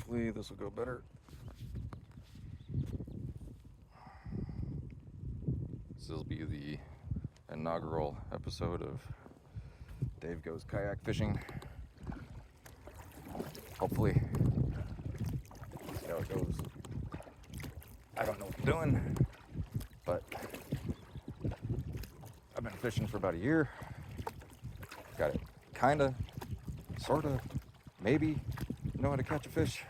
Hopefully this will go better. This will be the inaugural episode of Dave Goes Kayak Fishing. Hopefully, see how it goes. I don't know what I'm doing, but I've been fishing for about a year. Got it kinda, sorta, maybe know how to catch a fish.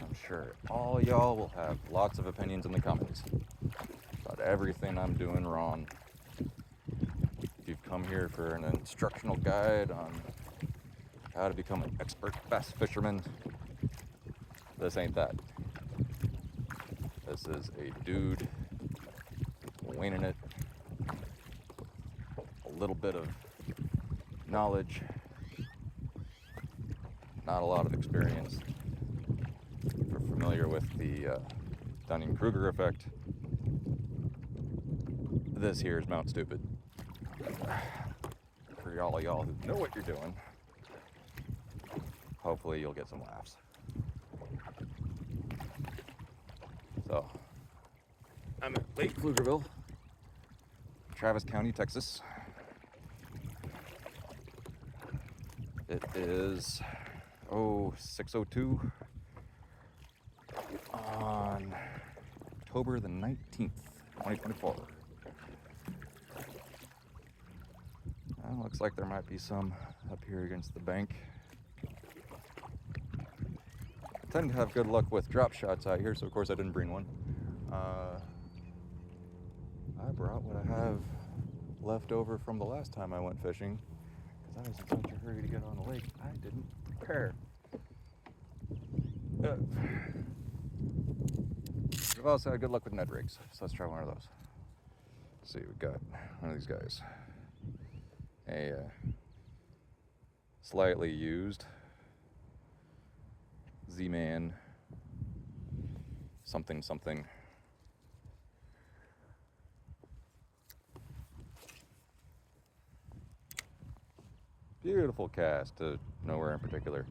I'm sure all y'all will have lots of opinions in the comments about everything I'm doing wrong. If you've come here for an instructional guide on how to become an expert bass fisherman, this ain't that. This is a dude winging it, a little bit of knowledge, not a lot of experience. If you're familiar with the Dunning-Kruger effect, this here is Mount Stupid. For all of y'all who know what you're doing, hopefully you'll get some laughs. So, I'm at Lake Pflugerville, Travis County, Texas. It is 6:02 on October the 19th, 2024. Looks like there might be some up here against the bank. I tend to have good luck with drop shots out here, so of course I didn't bring one. I brought what I have left over from the last time I went fishing, because I was in such a hurry to get on the lake, I didn't prepare. I've also had good luck with Ned rigs, so let's try one of those. Let's see, we've got one of these guys. A slightly used Z-Man something. Beautiful cast to nowhere in particular.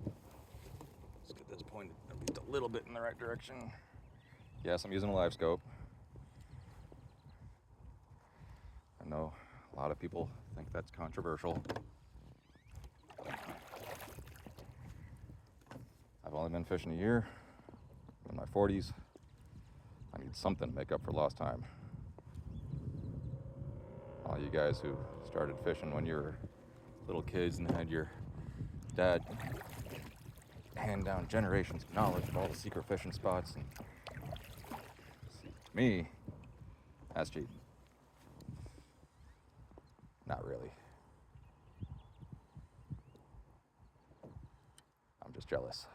Let's get this pointed at least a little bit in the right direction. Yes, I'm using a live scope. I know a lot of people think that's controversial. I've only been fishing a year. I'm in my 40s. I need something to make up for lost time. All you guys who started fishing when you were little kids and had your dad hand down generations of knowledge of all the secret fishing spots, and see, to me, that's cheating. Not really. I'm just jealous.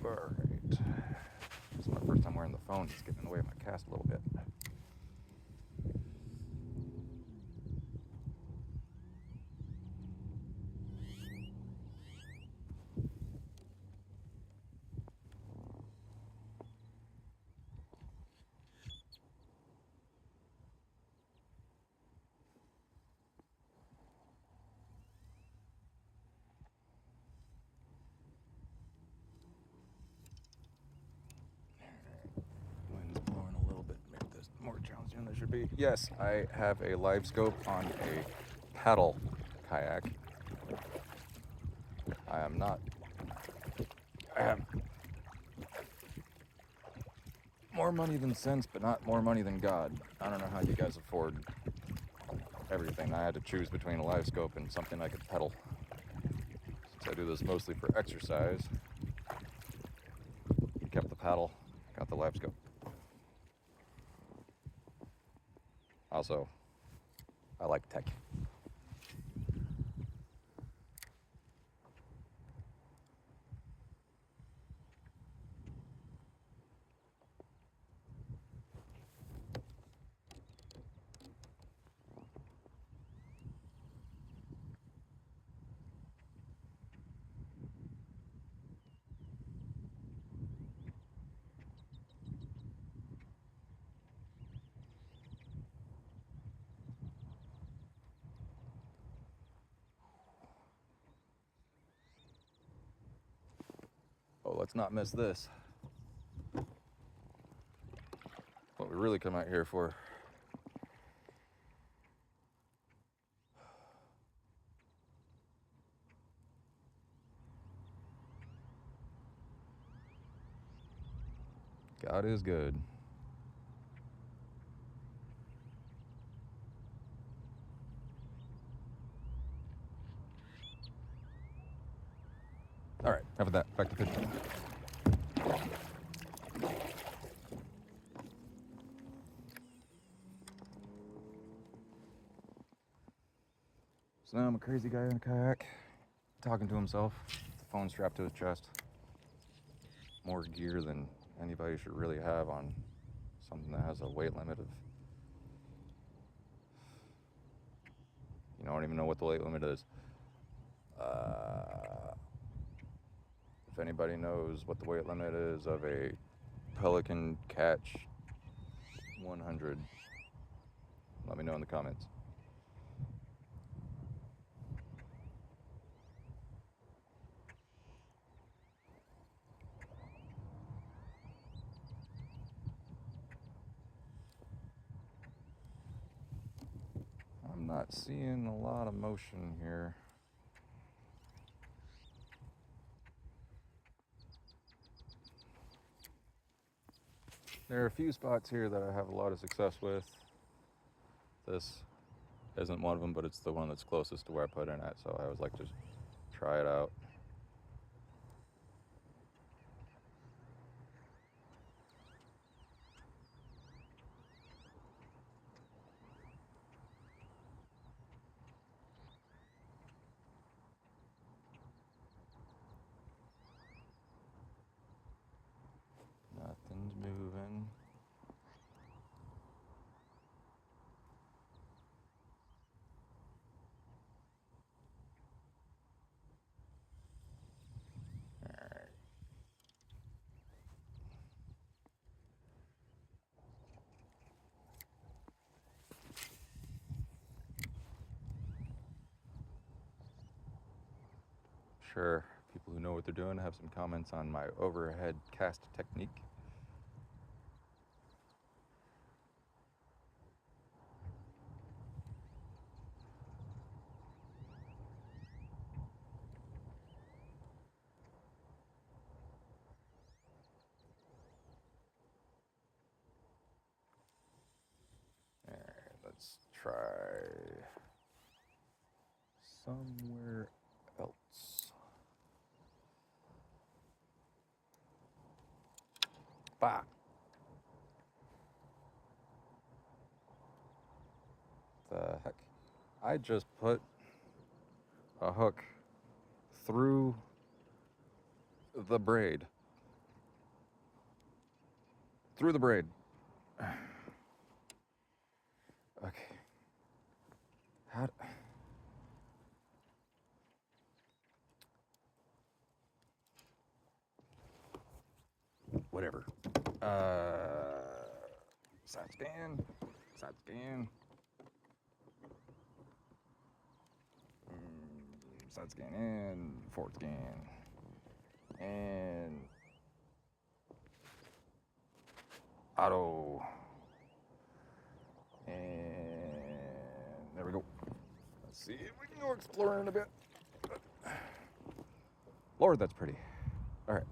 All right. This is my first time wearing the phone. It's getting in the way of my cast a little bit. Wind's blowing a little bit, make this more challenging than it should be. Yes, I have a live scope on a paddle kayak. I have more money than sense, but not more money than God. I don't know how you guys afford everything. I had to choose between a live scope and something I could pedal. Since I do this mostly for exercise, kept the paddle, got the live scope. Also, I like tech. So let's not miss this. What we really come out here for. God is good. All right, enough of that. Back to fishing. So now I'm a crazy guy in a kayak, talking to himself, the phone strapped to his chest. More gear than anybody should really have on something that has a weight limit of, I don't even know what the weight limit is. If anybody knows what the weight limit is of a Pelican Catch 100, let me know in the comments. I'm not seeing a lot of motion here. There are a few spots here that I have a lot of success with. This isn't one of them, but it's the one that's closest to where I put in at, so I always like to try it out. Nothing's moving. Alright. Sure, people who know what they're doing have some comments on my overhead cast technique. Alright, let's try somewhere else. Bah! The heck? I just put a hook through the braid. Through the braid. Okay. How? Whatever. Side scan. Side scan. Side scan and forward scan. And auto. And there we go. Let's see if we can go exploring a bit. Lord, that's pretty. All right.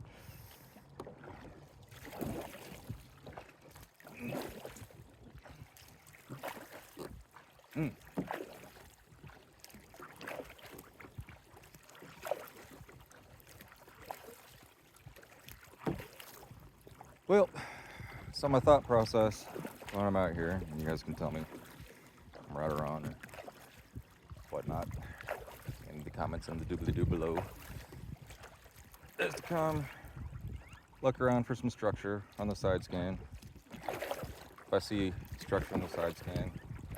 Well, so my thought process when I'm out here, and you guys can tell me if I'm right or wrong or whatnot in the comments and the doobly-doo below, is to come look around for some structure on the side scan. If I see structure on the side scan,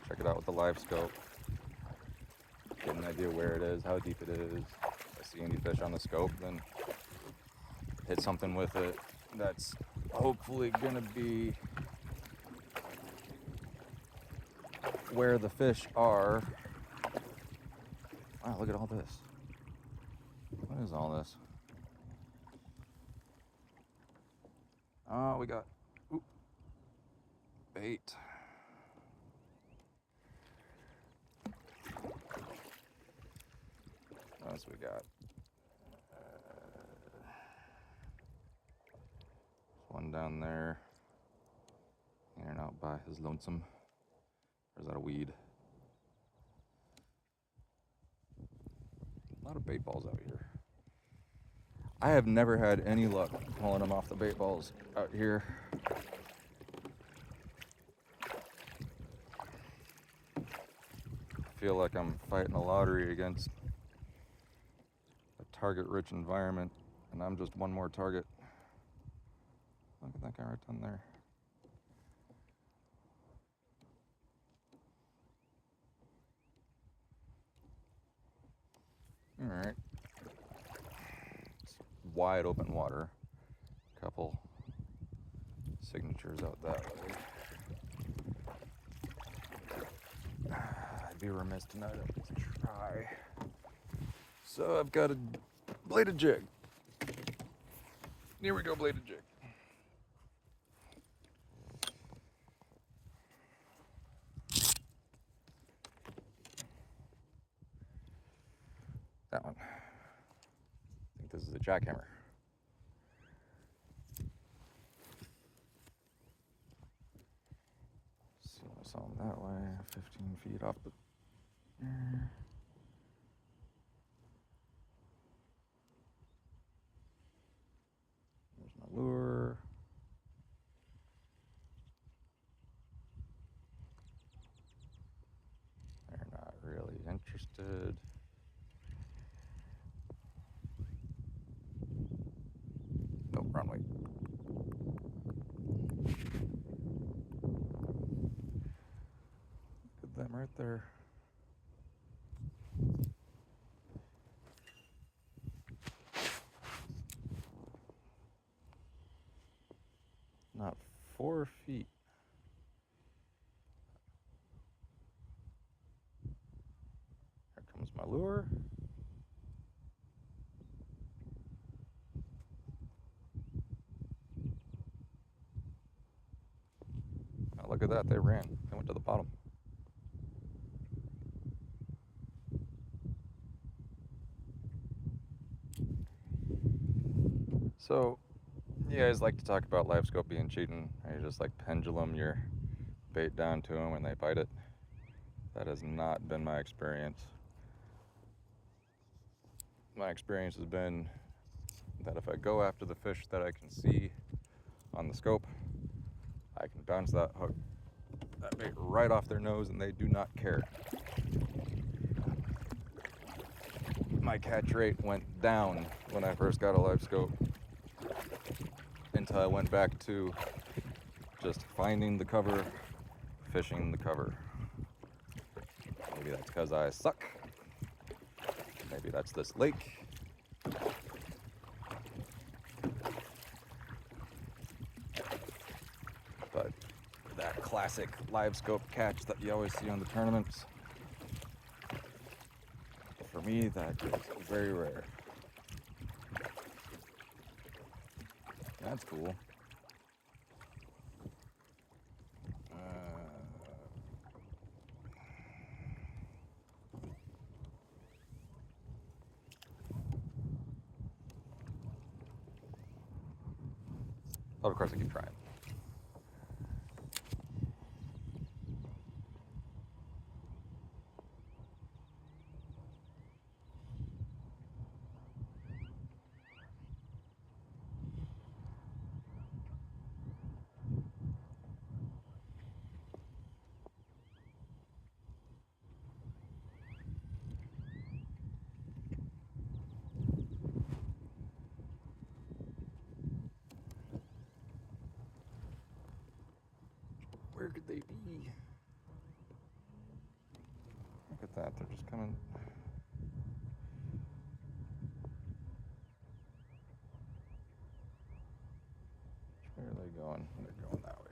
check it out with the live scope, get an idea where it is, how deep it is. If I see any fish on the scope, then hit something with it that's hopefully gonna be where the fish are. Wow, look at all this. What is all this? Oh, we got bait. What else we got? One down there. In and out by his lonesome. Or is that a weed? A lot of bait balls out here. I have never had any luck pulling them off the bait balls out here. I feel like I'm fighting a lottery against a target-rich environment, and I'm just one more target. Look at that guy right down there. All right. It's wide open water. A couple signatures out that way. I'd be remiss to not at least try. So I've got a bladed jig. Here we go, bladed jig. That one. I think this is a jackhammer. See what's on that way. 15 feet off the. There's my lure. They're not really interested. Nope, wrong way. Look at them right there. Not 4 feet. Here comes my lure. Oh, look at that, they ran. They went to the bottom. So, you guys like to talk about live scope being cheating, or you just like pendulum your bait down to them and they bite it. That has not been my experience. My experience has been that if I go after the fish that I can see on the scope, I can bounce that hook, that bait right off their nose, and they do not care. My catch rate went down when I first got a live scope until I went back to just finding the cover, fishing the cover. Maybe that's because I suck. Maybe that's this lake. But that classic live scope catch that you always see on the tournaments, for me, that is very rare. That's cool. But of course I keep trying. Where could they be? Look at that, they're just coming. Where are they going? They're going that way.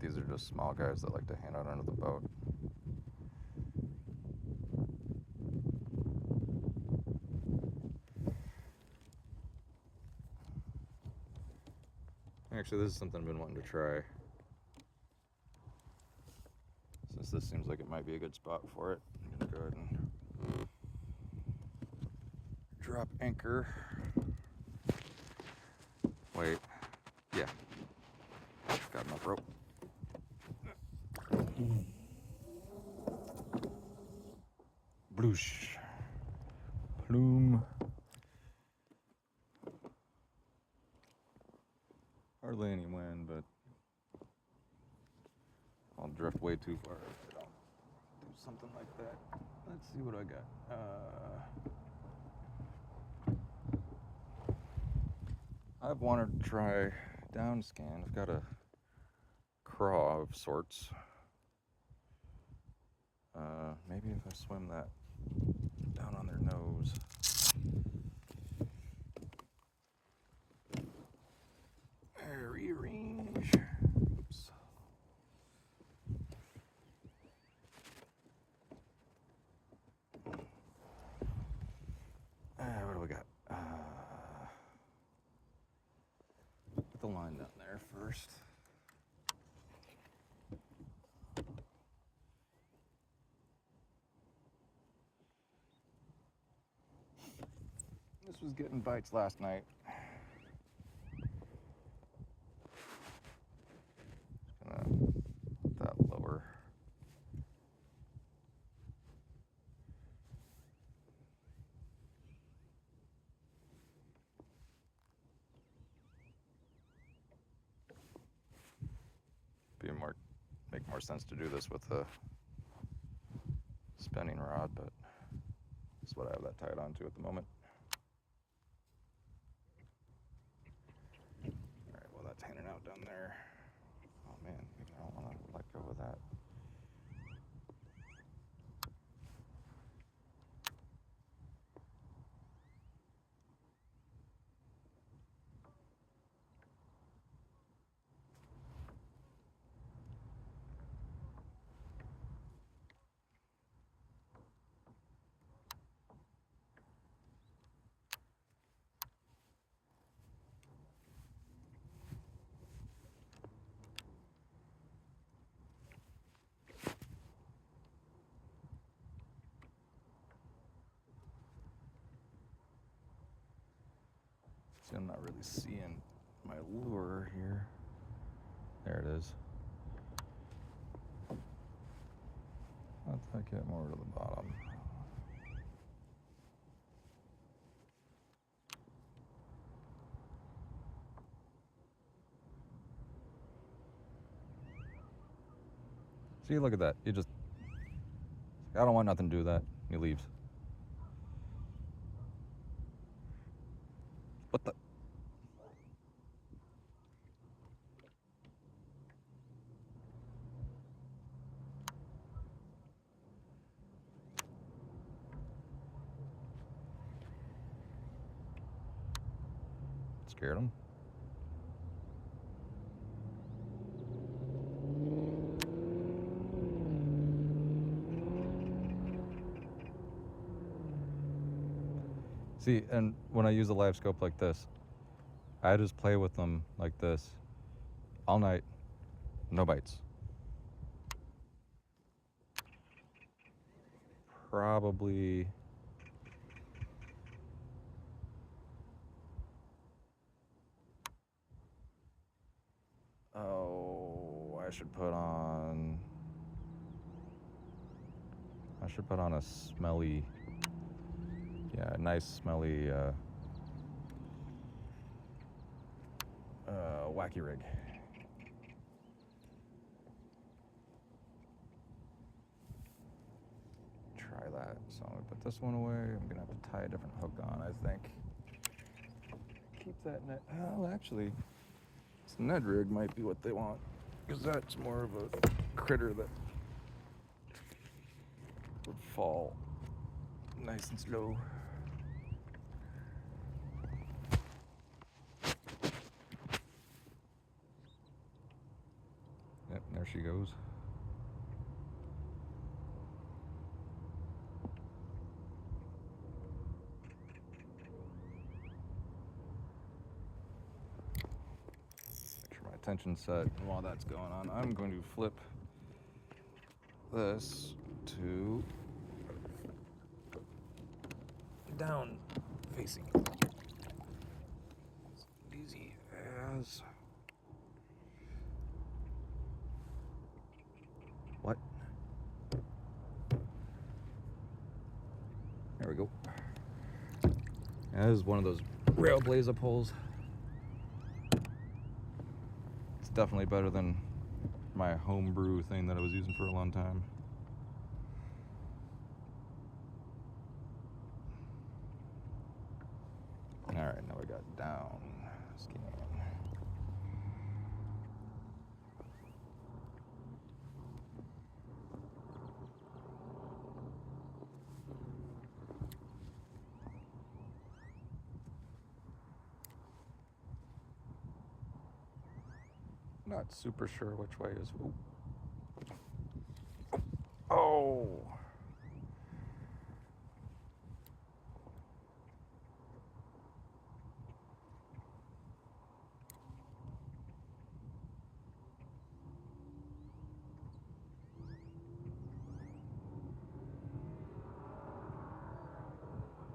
these are just small guys that like to hang out under the boat. Actually, this is something I've been wanting to try, since this seems like it might be a good spot for it. I'm gonna go ahead and drop anchor. Wait, yeah, got enough rope. Bloosh, plume. Hardly any wind, but I'll drift way too far if I don't do something like that. Let's see what I got. I've wanted to try down scan. I've got a craw of sorts. Maybe if I swim that down on their nose. Rearrange. Oops. What do we got? Put the line down there first. This was getting bites last night. Just gonna put that lower. Make more sense to do this with a spinning rod, but that's what I have that tied onto at the moment. All right, well, that's hanging out down there. Oh man, maybe I don't want to let go of that. See, I'm not really seeing my lure here. There it is. Let's take it more to the bottom. See, look at that. He just, I don't want nothing to do with that. He leaves. What the? Scared him. See, and when I use a live scope like this, I just play with them like this all night, no bites. Probably I should put on a smelly, yeah, nice smelly wacky rig. Try that. So I'm gonna put this one away. I'm gonna have to tie a different hook on, I think. Keep that net. Oh, actually, this Ned rig might be what they want, because that's more of a critter that would fall nice and slow. Yep, there she goes. Make sure my attention's set. And while that's going on, I'm going to flip this to down facing. As easy as... What? There we go. That is one of those Railblazer poles. It's definitely better than my homebrew thing that I was using for a long time. Alright, now we got down scan. Not super sure which way is. Ooh. Oh!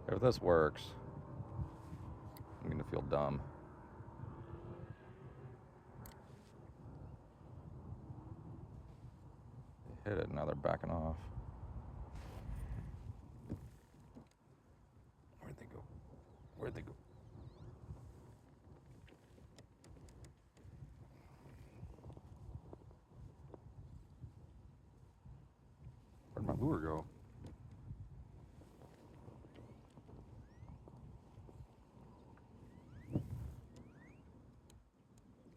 If this works, I'm gonna feel dumb. They hit it, now they're backing off. Where'd they go? Where'd they go? Where'd my lure go?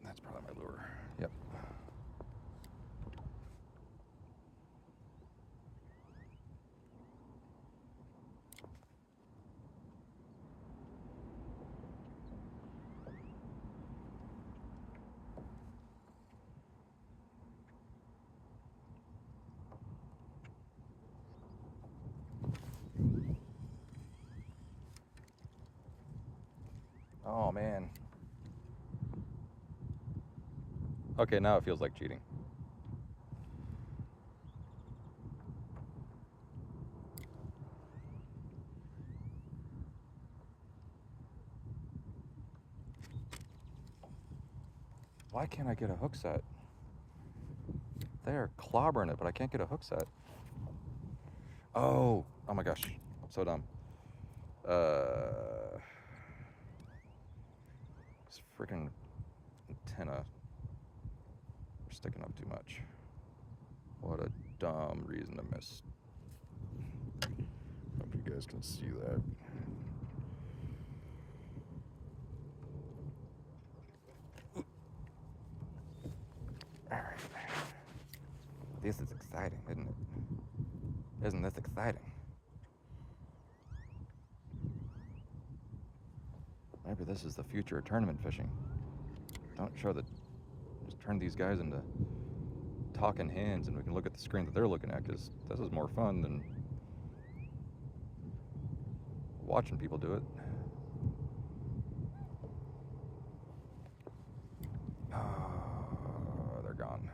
That's probably my lure. Yep. Oh man. Okay, now it feels like cheating. Why can't I get a hook set? They're clobbering it, but I can't get a hook set. Oh my gosh, so dumb. This freaking antenna sticking up too much. What a dumb reason to miss. Hope you guys can see that. Alright. This is exciting, isn't it? Isn't this exciting? Maybe this is the future of tournament fishing. Don't show the... Just turn these guys into talking hands and we can look at the screen that they're looking at, because this is more fun than watching people do it. Oh, they're gone.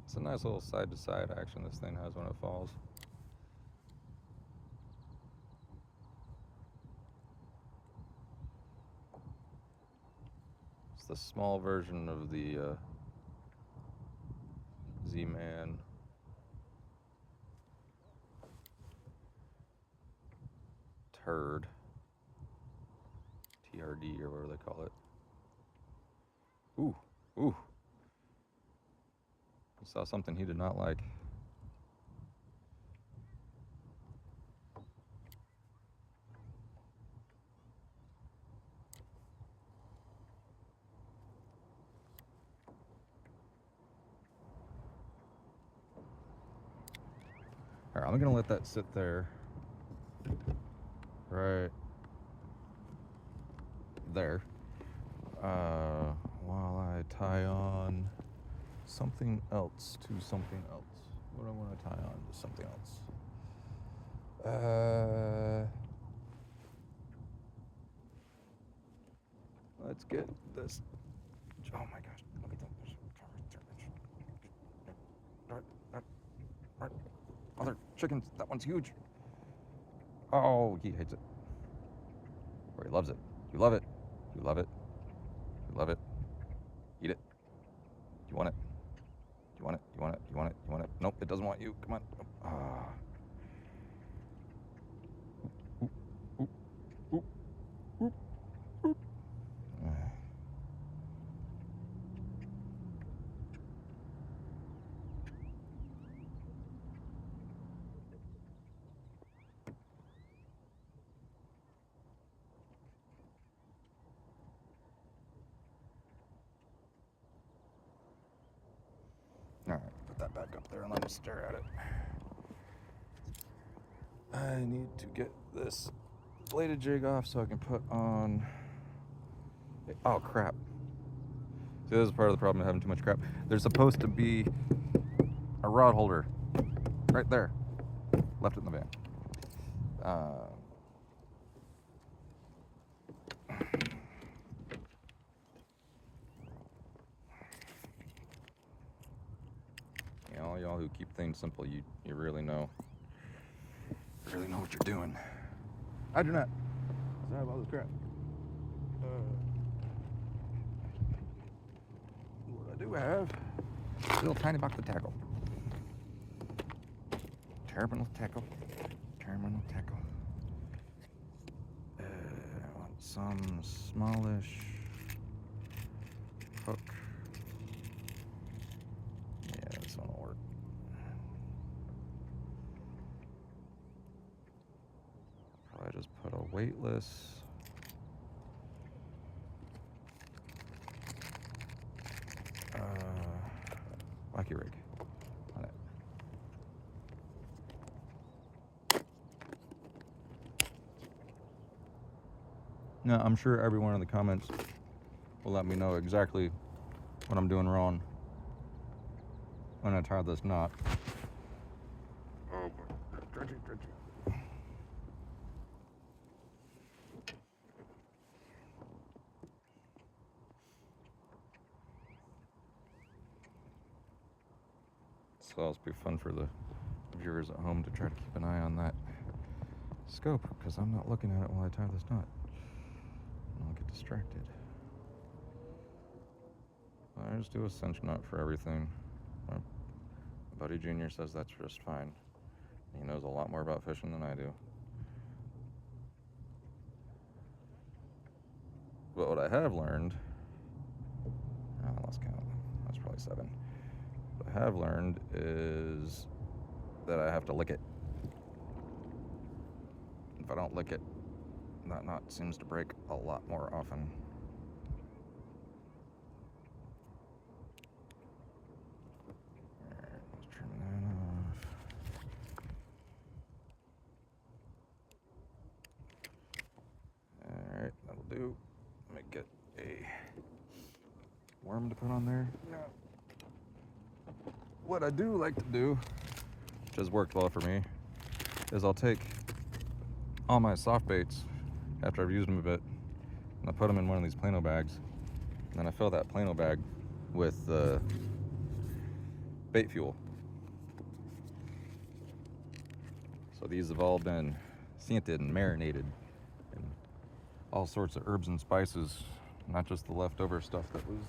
It's a nice little side-to-side action this thing has when it falls. It's the small version of the Z-Man. turd. TRD or whatever they call it. Ooh, ooh. I saw something he did not like. All right, I'm gonna let that sit there. Right there. While I tie on something else to something else. What do I want to tie on to something else? Let's get this. Oh my gosh! Look at that! Other chickens. That one's huge. Oh, he hates it. Or he loves it. You love it. You love it. You love it. Eat it. You want it? You want it? You want it? You want it? You want it? Nope, it doesn't want you. Come on. Ah. Oop, oop, oop, oop, oop. All right, put that back up there and let me stare at it. I need to get this bladed jig off so I can put on. Oh crap! See, this is part of the problem of having too much crap. There's supposed to be a rod holder right there. Left it in the van. You know, all y'all who keep things simple, you really know. Really know what you're doing. I do not. I have all this crap. What I do have is a little tiny box of tackle. Terminal tackle. Terminal tackle. I want some smallish hook. Yeah, this one will work. Probably just put a weightless. Wacky rig on it. Now, I'm sure everyone in the comments will let me know exactly what I'm doing wrong when I tie this knot. Oh, stretchy. So it'll be fun for the viewers at home to try to keep an eye on that scope, because I'm not looking at it while I tie this knot. And I'll get distracted. I just do a cinch knot for everything. My buddy Junior says that's just fine. He knows a lot more about fishing than I do. But what I have learned, I lost count, that's probably 7. What I have learned is that I have to lick it. If I don't lick it, that knot seems to break a lot more often. Alright, let's trim that off. Alright, that'll do. Let me get a worm to put on there. Now, what I do like to do, which has worked well for me, is I'll take all my soft baits after I've used them a bit, and I put them in one of these Plano bags, and then I fill that Plano bag with bait fuel. So these have all been scented and marinated in all sorts of herbs and spices, not just the leftover stuff that was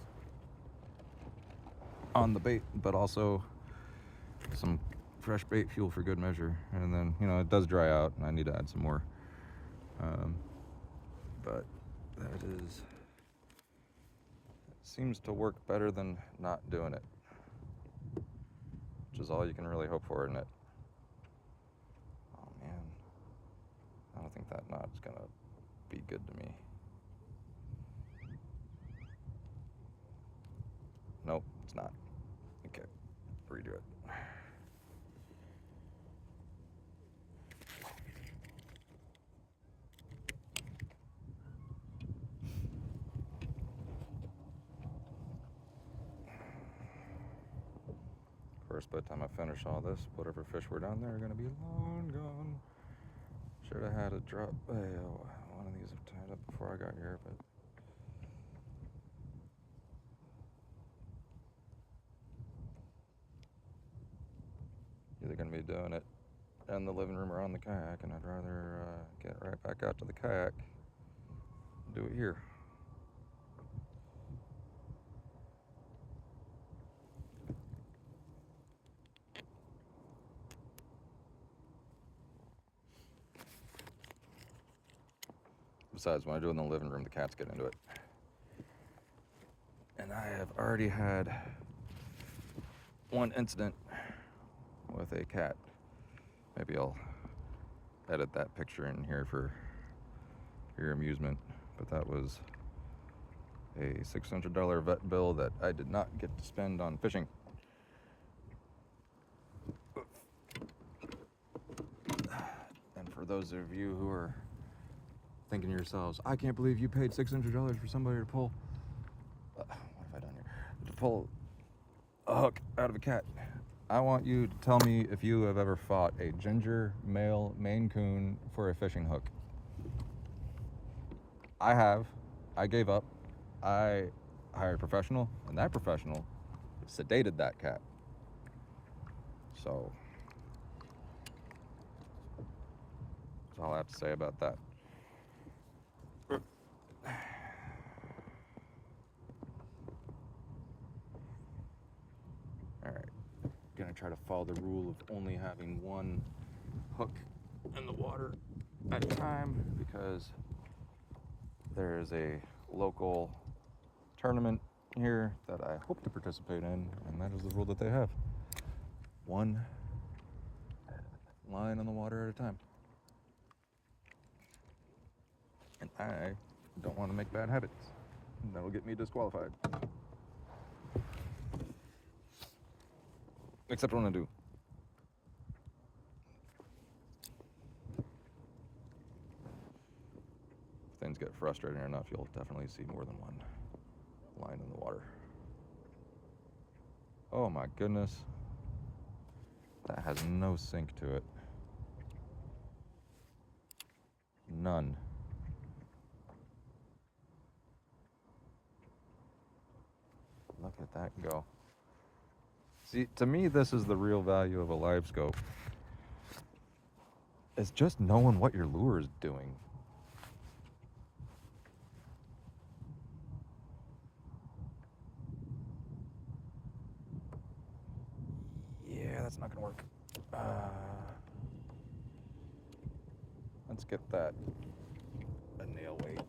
on the bait, but also some fresh bait fuel for good measure. And then, you know, it does dry out and I need to add some more But that is, it seems to work better than not doing it, which is all you can really hope for, isn't it? Oh man, I don't think that knot's gonna be good to me. Nope, it's not. Okay, redo it. Of course, by the time I finish all this, whatever fish were down there are gonna be long gone. Should have had a drop. One of these are tied up before I got here, but either gonna be doing it in the living room or on the kayak, and I'd rather get right back out to the kayak and do it here. Besides, when I do it in the living room, the cats get into it. And I have already had one incident with a cat. Maybe I'll edit that picture in here for your amusement. But that was a $600 vet bill that I did not get to spend on fishing. And for those of you who are thinking to yourselves, I can't believe you paid $600 for somebody to pull, what have I done here? To pull a hook out of a cat. I want you to tell me if you have ever fought a ginger male Maine Coon for a fishing hook. I have. I gave up. I hired a professional, and that professional sedated that cat. So that's all I have to say about that. Alright, gonna try to follow the rule of only having one hook in the water at a time, because there is a local tournament here that I hope to participate in, and that is the rule that they have. One line on the water at a time. And I don't want to make bad habits. That'll get me disqualified. Except when I do. If things get frustrating enough, you'll definitely see more than one line in the water. Oh my goodness. That has no sink to it. None. Look at that go. See, to me, this is the real value of a live scope. It's just knowing what your lure is doing. Yeah, that's not gonna work. Let's get that a nail weight.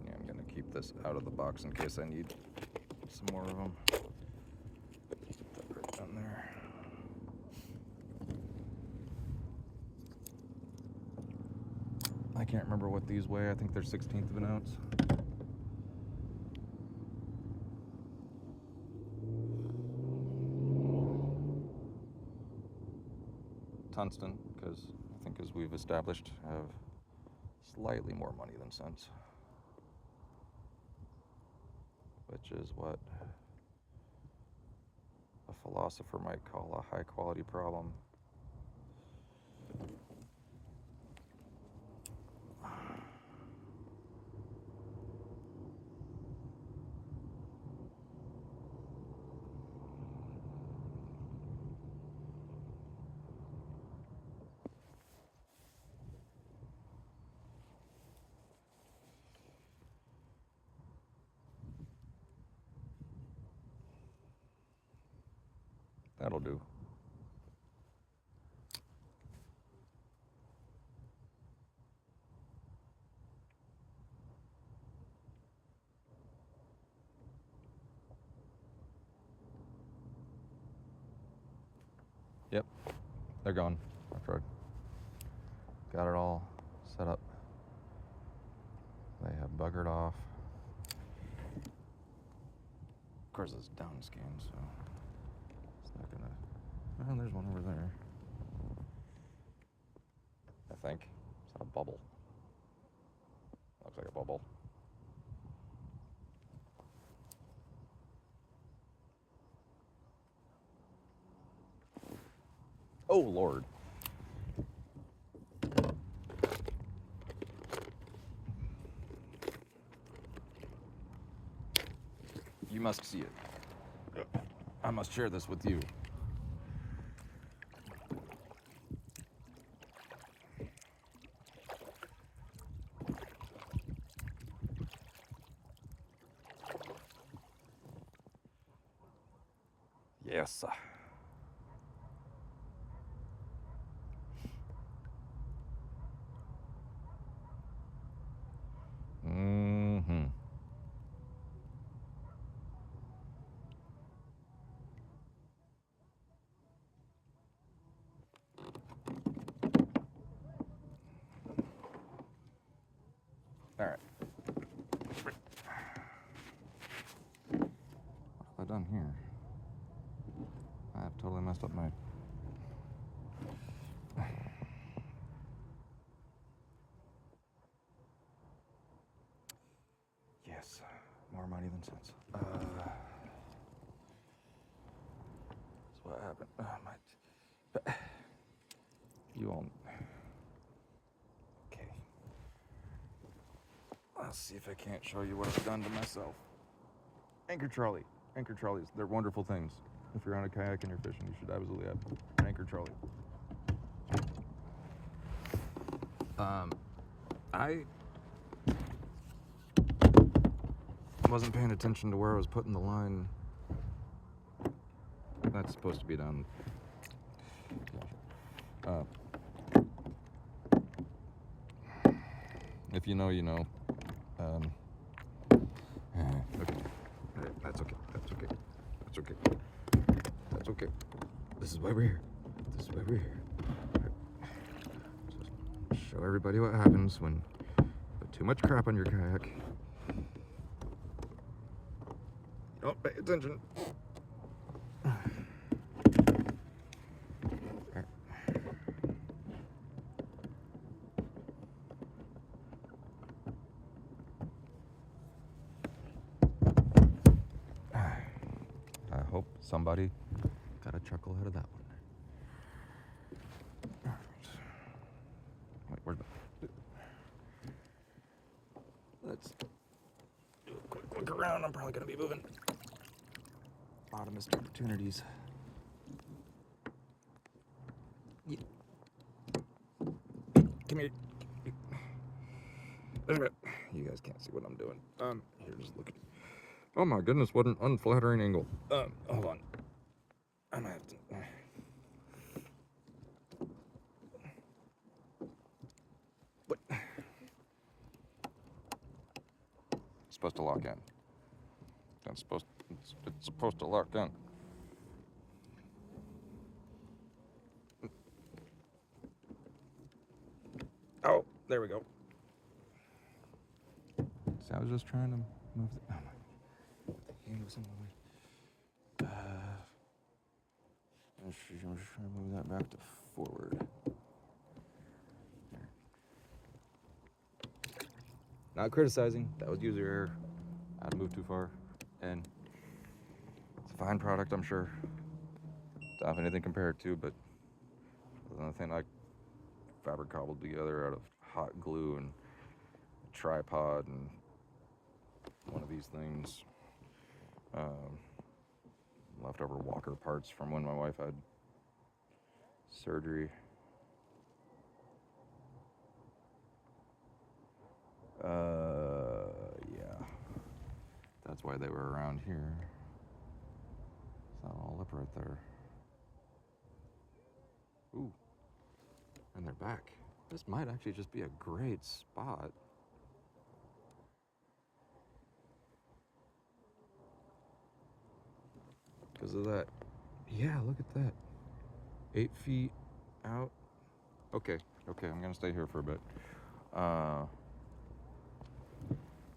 Yeah, I'm gonna keep this out of the box in case I need some more of them. Put that right down there. I can't remember what these weigh. I think they're 1/16 of an ounce. Tungsten, because I think, as we've established, have slightly more money than sense, which is what a philosopher might call a high quality problem. That'll do. Yep, they're gone. I tried. Got it all set up. They have buggered off. Of course, it's down scan, so it's not gonna. Oh, there's one over there. I think. Is that a bubble? Looks like a bubble. Oh, Lord. You must see it. I must share this with you. Yes. Mm-hmm. All right. What have I done here? I have totally messed up my... Yes. More money than sense. That's what happened. But you all... Okay. Let's see if I can't show you what I've done to myself. Anchor trolley. Anchor trolleys. They're wonderful things. If you're on a kayak and you're fishing, you should absolutely have an anchor trolley. I wasn't paying attention to where I was putting the line. That's supposed to be down. If you know, you know. Okay. That's okay. That's okay. That's okay. That's okay. This is why we're here. This is why we're here. Just show everybody what happens when you put too much crap on your kayak. Don't pay attention. I hope somebody got a chuckle out of that one. All right. Wait, where's the... Let's do a quick look around. I'm probably going to be moving. A lot of missed opportunities. Yeah. Come here. You guys can't see what I'm doing. Here, just look at... Oh my goodness, what an unflattering angle. Hold on. I might have to... What? It's supposed to lock in. It's supposed to lock in. Oh, there we go. See, I was just trying to move the... Oh my... The handle's in the way. I'm just trying to move that back to forward. Not criticizing. That was user error. I had to move too far. And it's a fine product, I'm sure. Don't have anything compared to, but another thing I fabric cobbled together out of hot glue and a tripod and one of these things. Leftover walker parts from when my wife had surgery. Yeah. That's why they were around here. It's not all up right there. and they're back. This might actually just be a great spot. Because of that. Yeah, look at that. 8 feet out. Okay, I'm gonna stay here for a bit.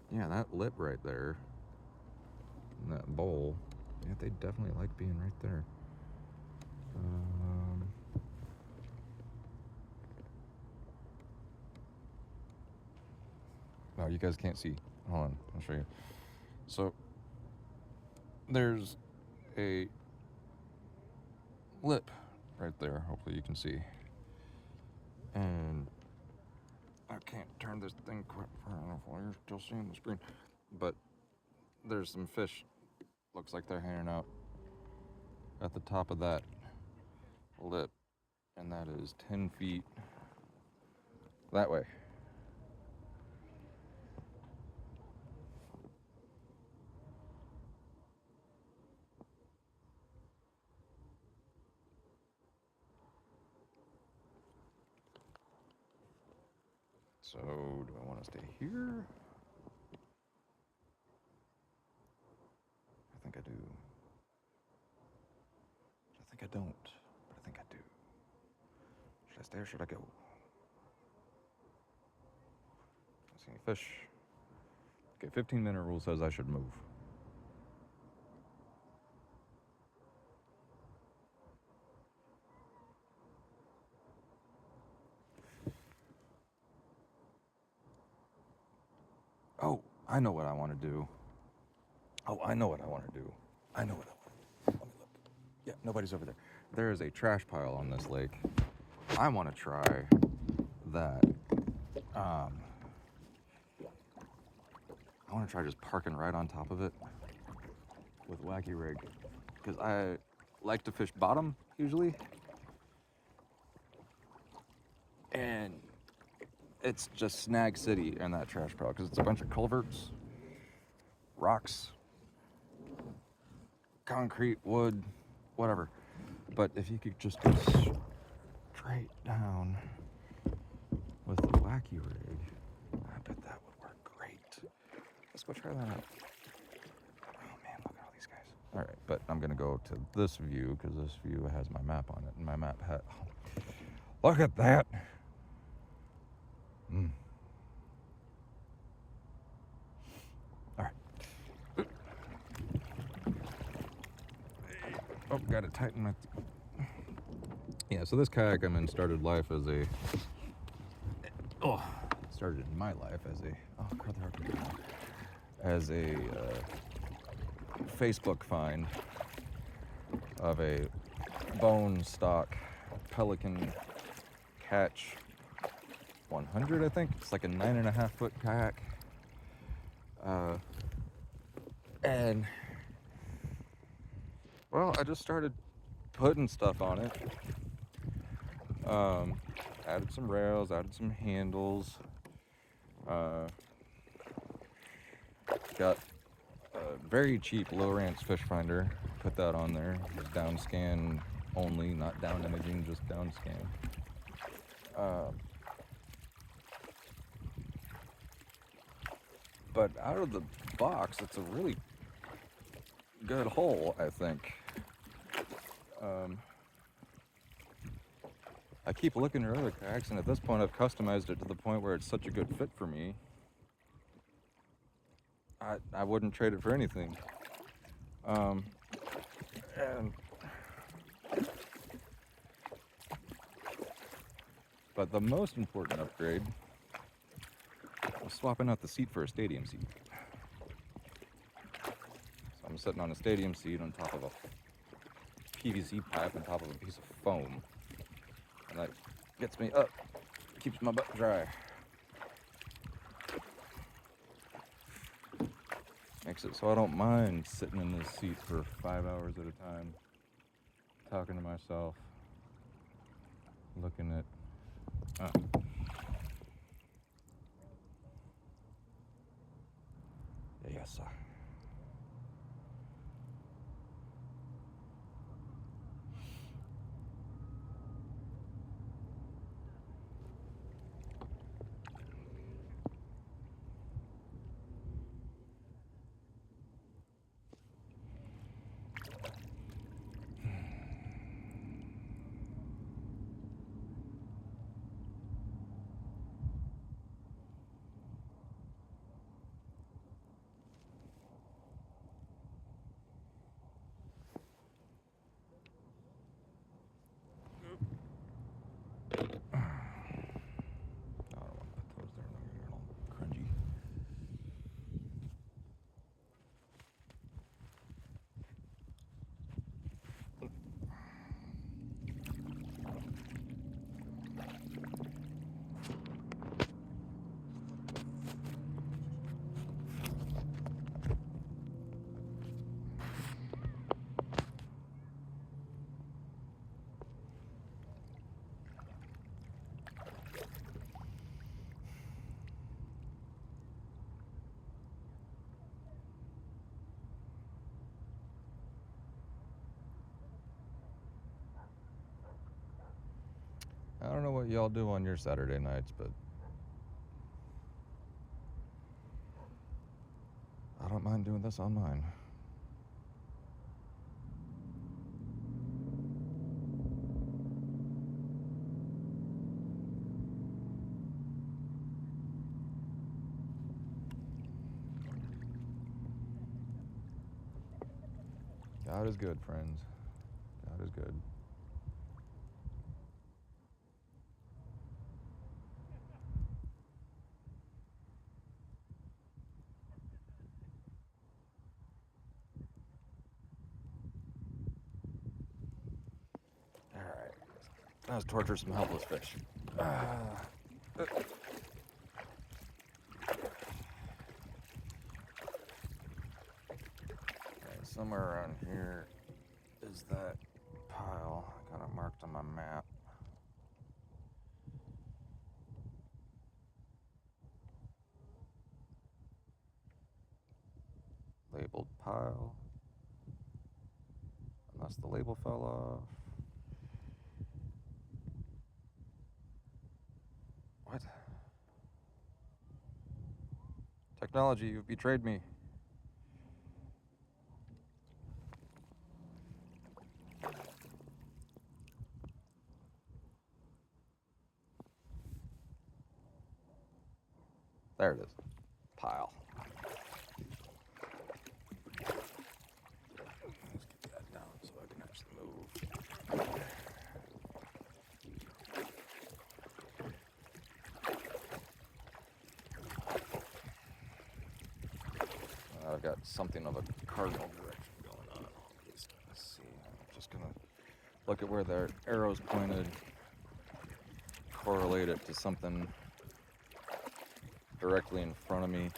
Yeah, that lip right there, in that bowl, yeah, they definitely like being right there. No, you guys can't see. Hold on, I'll show you. So, there's a lip right there, hopefully you can see. And I can't turn this thing quite far enough while you're still seeing the screen. But there's some fish, looks like they're hanging out at the top of that lip. And that is 10 feet that way. So, do I want to stay here? I think I do. I think I don't, but I think I do. Should I stay or should I go? I see any fish. Okay, 15-minute rule says I should move. Oh, I know what I want to do. I know what I want to do. Let me look. Yeah, nobody's over there. There is a trash pile on this lake. I want to try that. I want to try just parking right on top of it with Wacky Rig. Because I like to fish bottom, usually. And it's just Snag City in that trash pile. Because it's a bunch of culverts, rocks, concrete, wood, whatever. But if you could just go straight down with the Wacky Rig, I bet that would work great. Let's go try that out. Oh man, look at all these guys. All right, but I'm gonna go to this view because this view has my map on it, and my map had. Oh, look at that. All right. Oh, gotta tighten my. Yeah, so this kayak I'm in started life as a. Started in my life as a Facebook find of a bone stock Pelican Catch 100, I think. It's like a 9.5 foot kayak. And well, I just started putting stuff on it. Added some rails, added some handles. Got a very cheap Lowrance fish finder. Put that on there. It's down scan only, not down imaging, just down scan. But out of the box, it's a really good hole, I think. I keep looking at other kayaks, and at this point I've customized it to the point where it's such a good fit for me. I wouldn't trade it for anything. But the most important upgrade was swapping out the seat for a stadium seat. So I'm sitting on a stadium seat on top of a PVC pipe on top of a piece of foam. And that gets me up, keeps my butt dry. Makes it so I don't mind sitting in this seat for 5 hours at a time, talking to myself, looking at. Yes, sir. know what y'all do on your Saturday nights, but I don't mind doing this on mine. God is good, friends. God is good. All right. Let's torture some helpless fish. Okay, somewhere around here is that pile. I got it marked on my map. Labeled pile. Unless the label fell off. What? Technology, you've betrayed me. There it is. Pile. Let's get that down so I can actually move. I've got something of a cardinal direction going on. Let's see. I'm just gonna look at where the arrow's pointed, correlate it to something directly in front of me,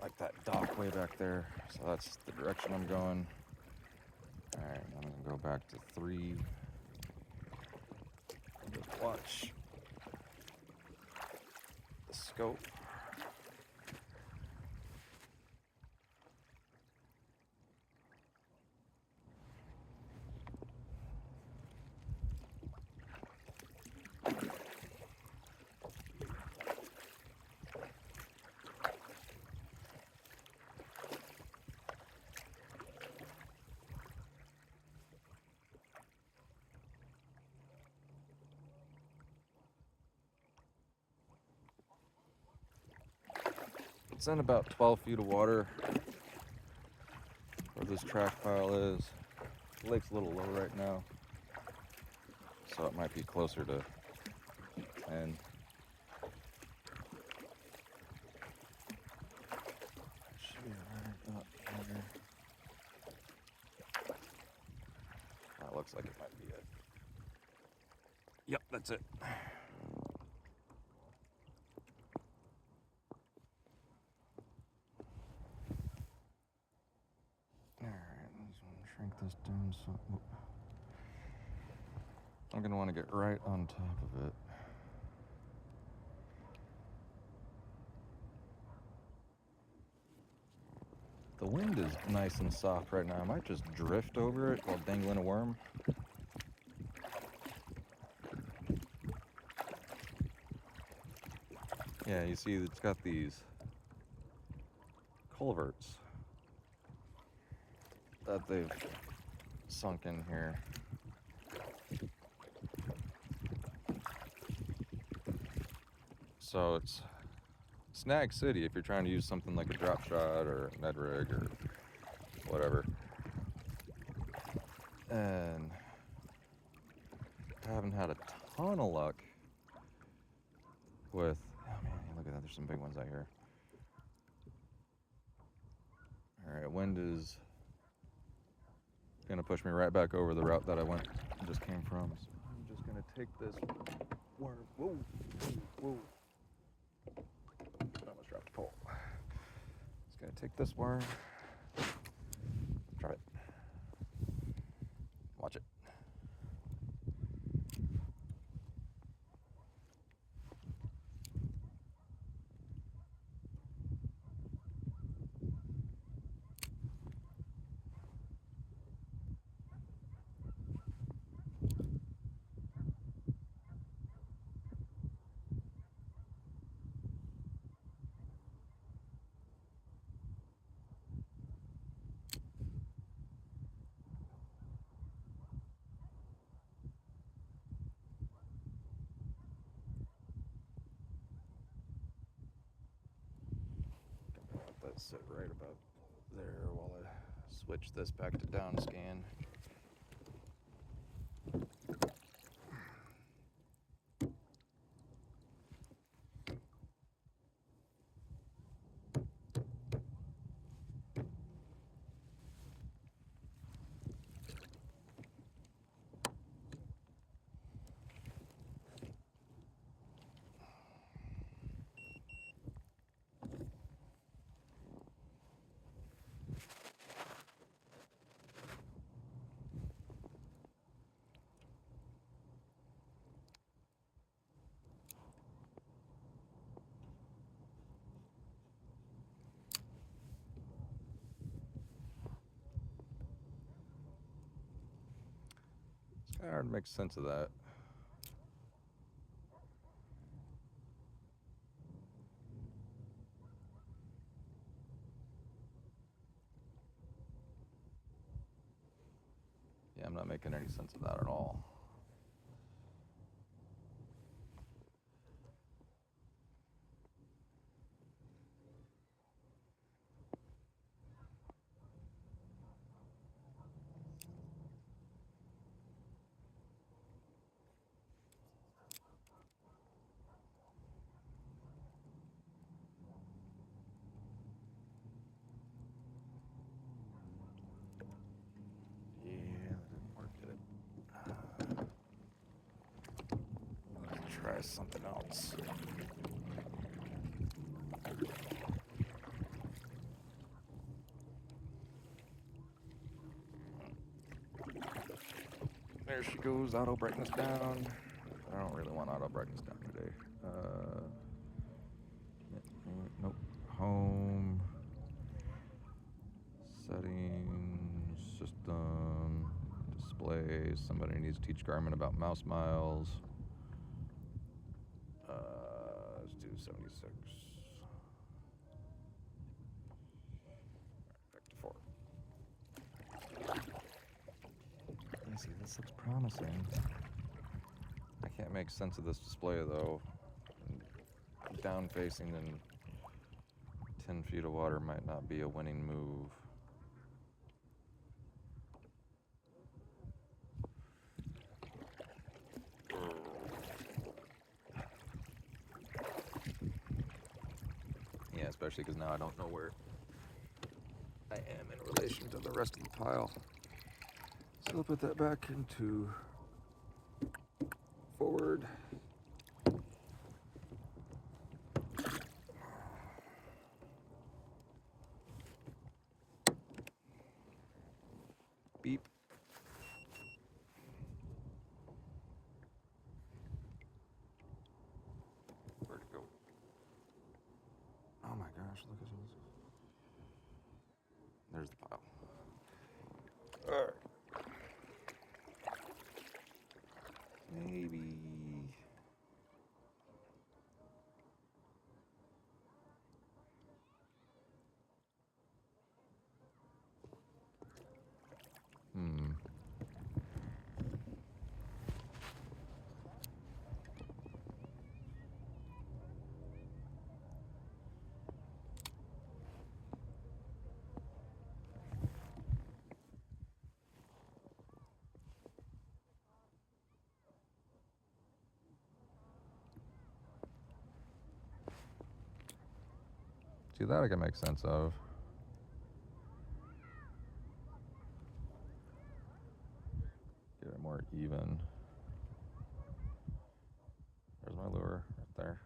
like that dock way back there. So that's the direction I'm going. All right, I'm gonna go back to 3. And just watch the scope. It's in about 12 feet of water where this track pile is. The lake's a little low right now, so it might be closer to 10. Should be right up here. That looks like it might be it. Yep, that's it. Shrink this down so I'm going to want to get right on top of it. The wind is nice and soft right now. I might just drift over it while dangling a worm. Yeah, you see it's got these culverts that they've sunk in here. So it's Snag City if you're trying to use something like a drop shot or a Ned rig or whatever. And I haven't had a ton of luck with, oh man, look at that, there's some big ones out here. All right, wind is gonna push me right back over the route that I just came from. So I'm just gonna take this worm. Whoa, whoa. I almost dropped the pole. Just gonna take this worm. Drop it. Watch it. Sit right about there while I switch this back to down scan. It's kind of hard to make sense of that. Yeah, I'm not making any sense of that at all. Yeah, that didn't work, did it? Let's try something else. There she goes, auto brightness down. I don't really want auto brightness down today. Nope. Home. Settings. System. Displays. Somebody needs to teach Garmin about mouse miles. Let's do 76. Back to 4. Let me see, this looks promising. I can't make sense of this display though. Down facing in 10 feet of water might not be a winning move. Yeah, especially because now I don't know where I am in relation to the rest of the pile. So I'll put that back into forward. Beep. Where'd it go? Oh my gosh, look at this. There's the pile. Alright. Maybe. See, that I can make sense of. Get it more even. There's my lure right there.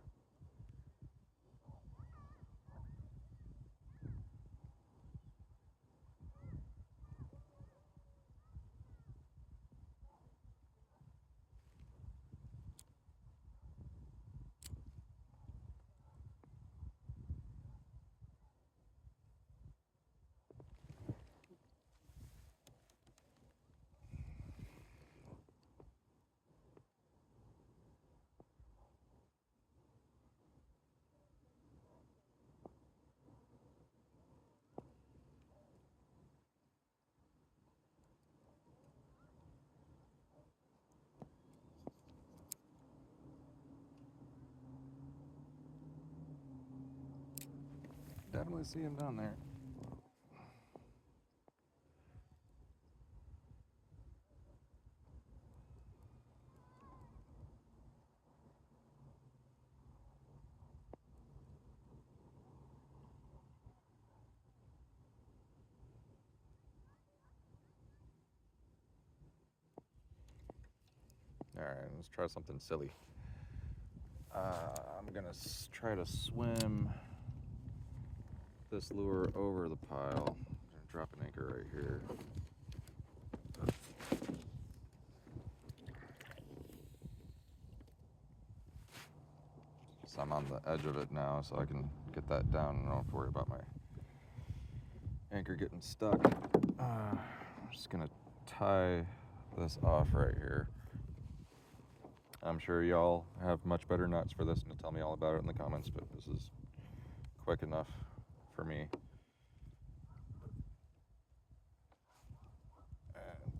definitely see him down there. Alright, let's try something silly. I'm gonna try to swim this lure over the pile. I'm gonna drop an anchor right here. So I'm on the edge of it now, so I can get that down and I don't have to worry about my anchor getting stuck. I'm just gonna tie this off right here. I'm sure y'all have much better nuts for this and tell me all about it in the comments, but this is quick enough for me. And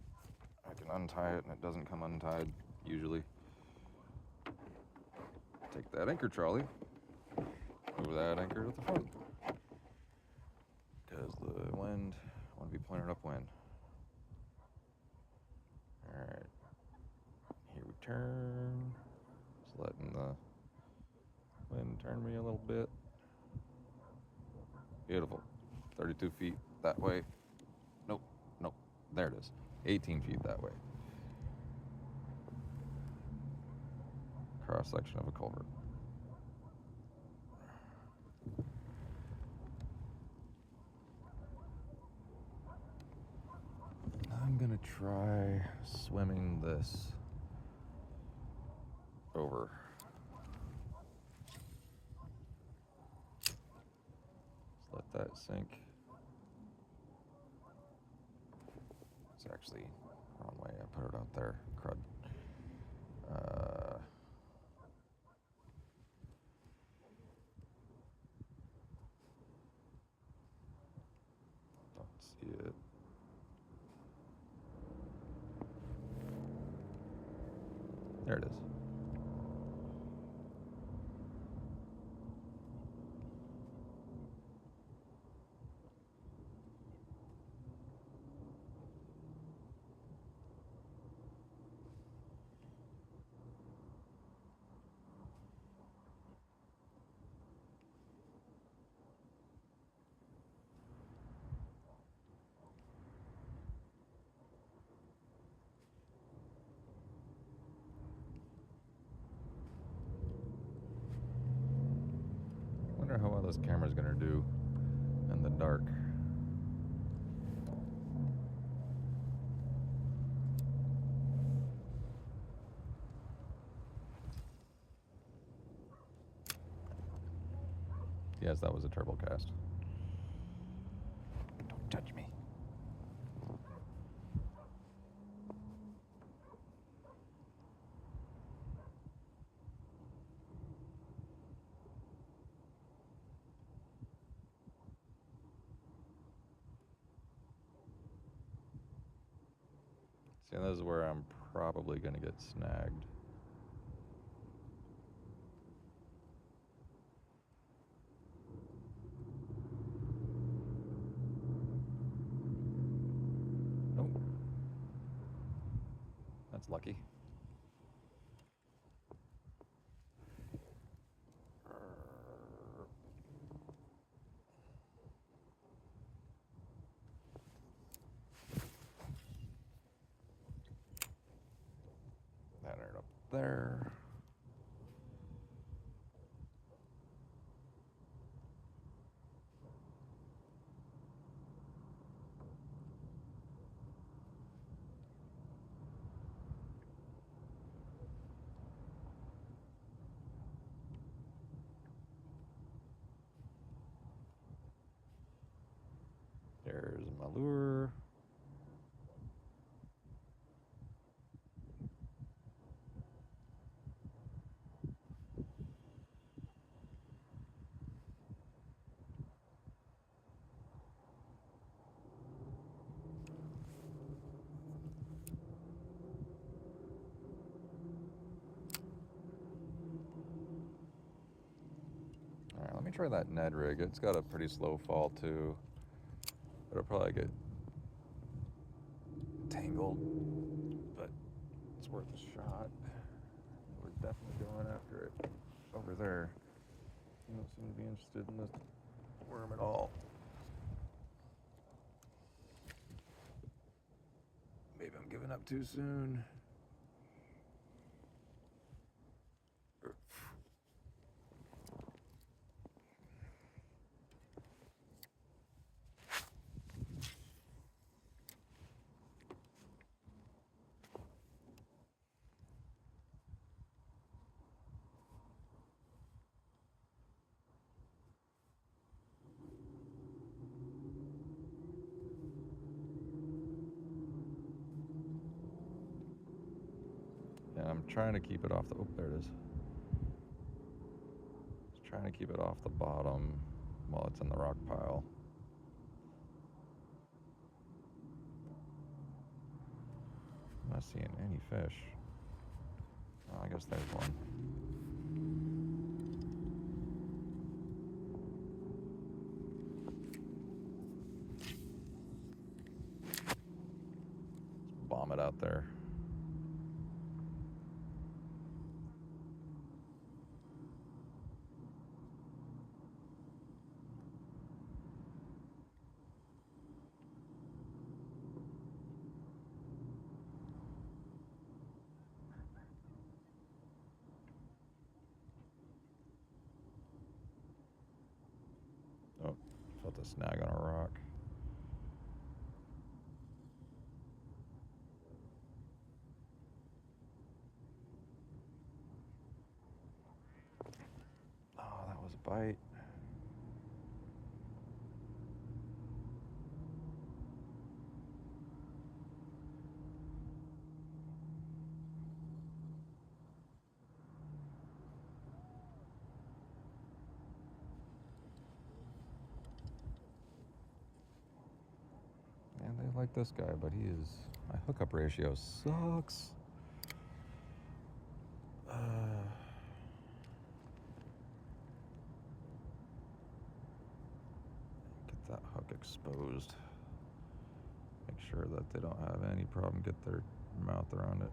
I can untie it and it doesn't come untied usually. Take that anchor trolley, move that anchor to the front, because the wind, I want to be pointed upwind. Alright, here we turn, just letting the wind turn me a little bit. Beautiful. 32 feet that way. Nope, there it is. 18 feet that way. Cross section of a culvert. I'm gonna try swimming this over. Just let that sink. It's actually the wrong way. I put it out there. Crud. Don't see it. There it is. I wonder how well this camera's gonna do in the dark. Yes, that was a turbo cast. Don't touch me. See, this is where I'm probably gonna get snagged. Nope. That's lucky. That right up there. me try that Ned rig. It's got a pretty slow fall too. It'll probably get tangled, but it's worth a shot. We're definitely going after it over there. You don't seem to be interested in this worm at all. Maybe I'm giving up too soon. Yeah, I'm trying to keep it off the, oh, there it is. Just trying to keep it off the bottom while it's in the rock pile. I'm not seeing any fish. Oh, I guess there's one. Let's bomb it out there. Oh, felt a snag on a rock. Oh, that was a bite. Man, they like this guy, but he is, my hookup ratio sucks. Get that hook exposed. Make sure that they don't have any problem, get their mouth around it.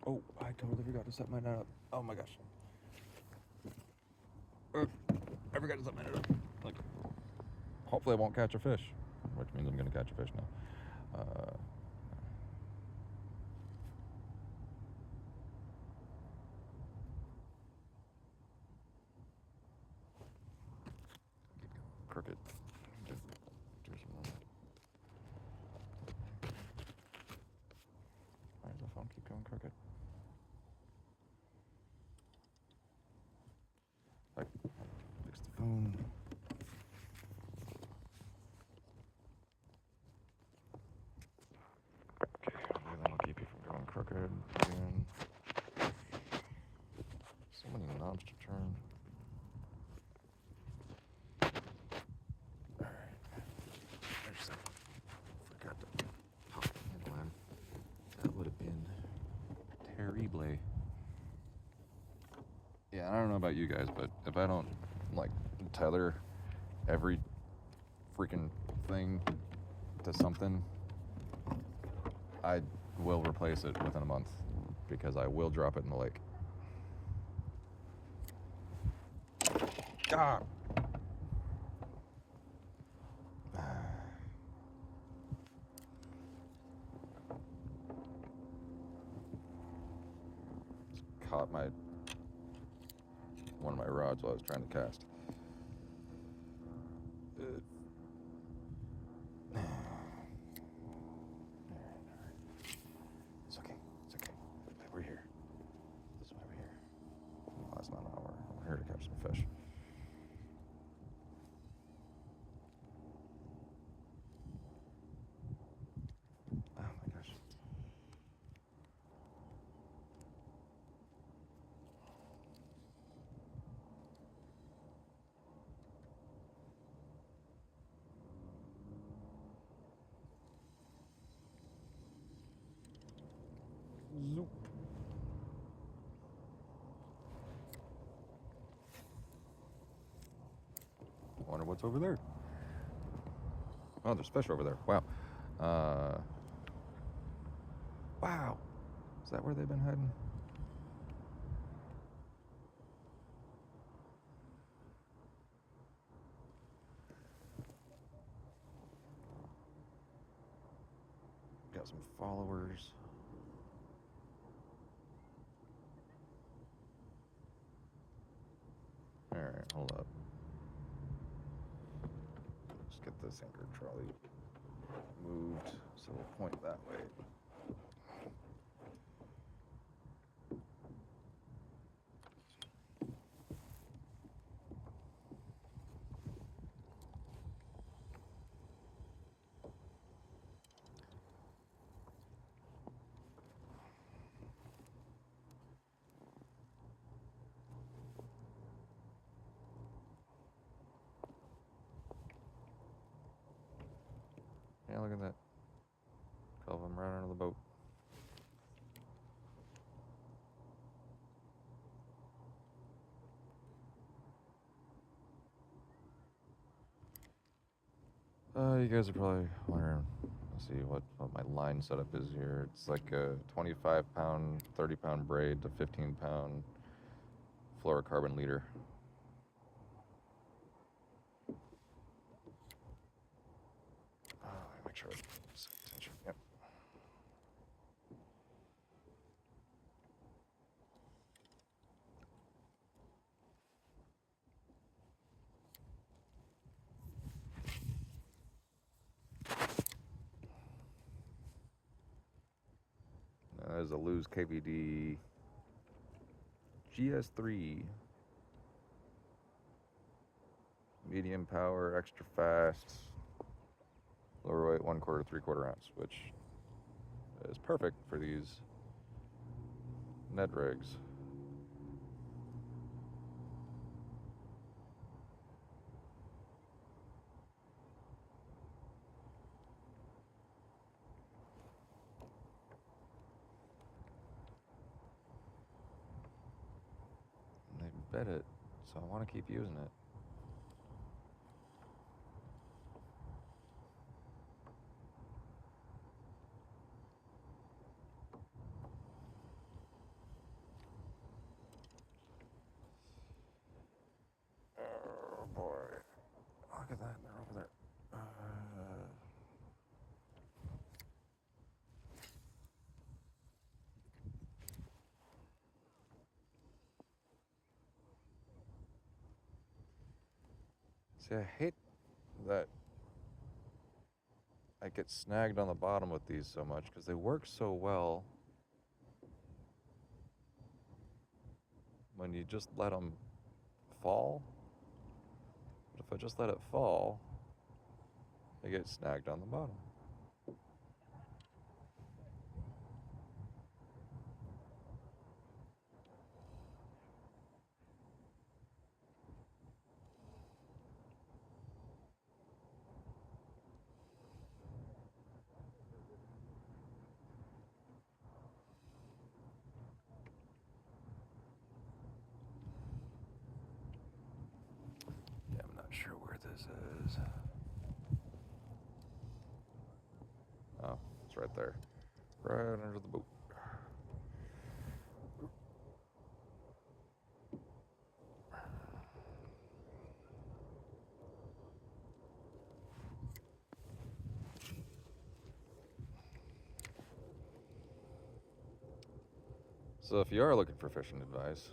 Oh, I totally forgot to set my net up. Oh my gosh. I forgot to set my net up. Like, hopefully I won't catch a fish, which means I'm gonna catch a fish now. Crooked. Why does the phone keep going crooked? Like, fix the phone. Okay, hopefully that'll keep you from going crooked again. So many knobs to turn. Forgot to pop the handle in. That would have been terrible. Yeah, I don't know about you guys, but if I don't like tether every freaking thing to something, I will replace it within a month because I will drop it in the lake. Ah! Caught one of my rods while I was trying to cast. It's okay. It's okay. We're here. This is why we're here. Well, that's not how we're here to catch some fish. Zoop. Wonder what's over there. Oh, there's fish over there. Wow. Wow. Is that where they've been heading? Got some followers. Alright, hold up. Let's get this anchor trolley moved so we'll point that way. Yeah, look at that. A couple of them right under the boat. You guys are probably wondering, let's see what my line setup is here. It's like a 25-pound, 30-pound braid to 15-pound fluorocarbon leader. Make sure I pay attention. Yep. That is a Lew's KVD GS3. Medium power, extra fast, lower weight, 1/4, 3/4 ounce, which is perfect for these Ned rigs. They bet it, so I want to keep using it. Oh boy, look at that, they're over there. See, I hate that I get snagged on the bottom with these so much because they work so well when you just let them fall. But if I just let it fall, they get snagged on the bottom. Yeah, I'm not sure where this is. Oh, it's right there. Right under the boat. So if you are looking for fishing advice,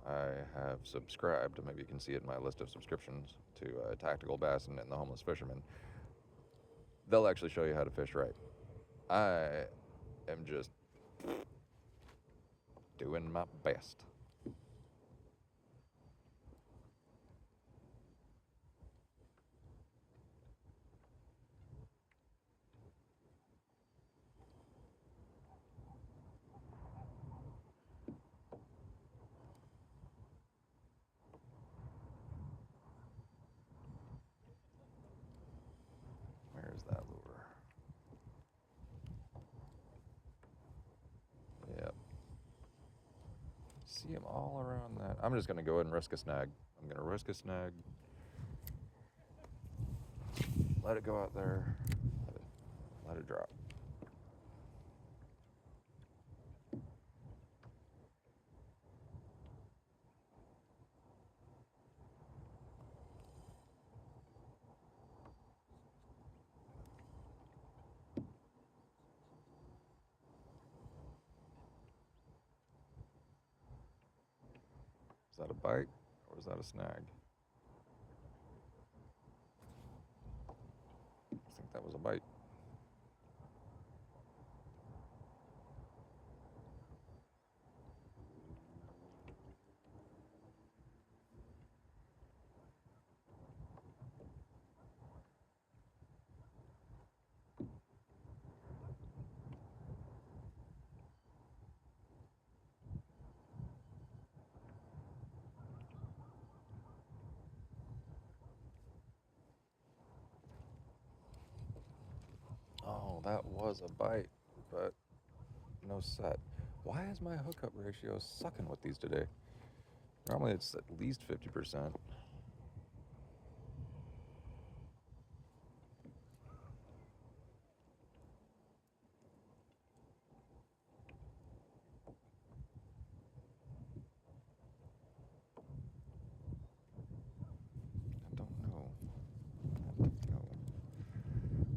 I have subscribed, maybe you can see it in my list of subscriptions, to Tactical Bass and the Homeless Fisherman. They'll actually show you how to fish right. I am just doing my best. Where's that lure? Yep, see them all around that. I'm just going to go ahead and risk a snag. I'm going to risk a snag. Let it go out there. Let it drop. Is that a bite or is that a snag? I think that was a bite. Oh, that was a bite, but no set. Why is my hookup ratio sucking with these today? Normally it's at least 50%. I don't know.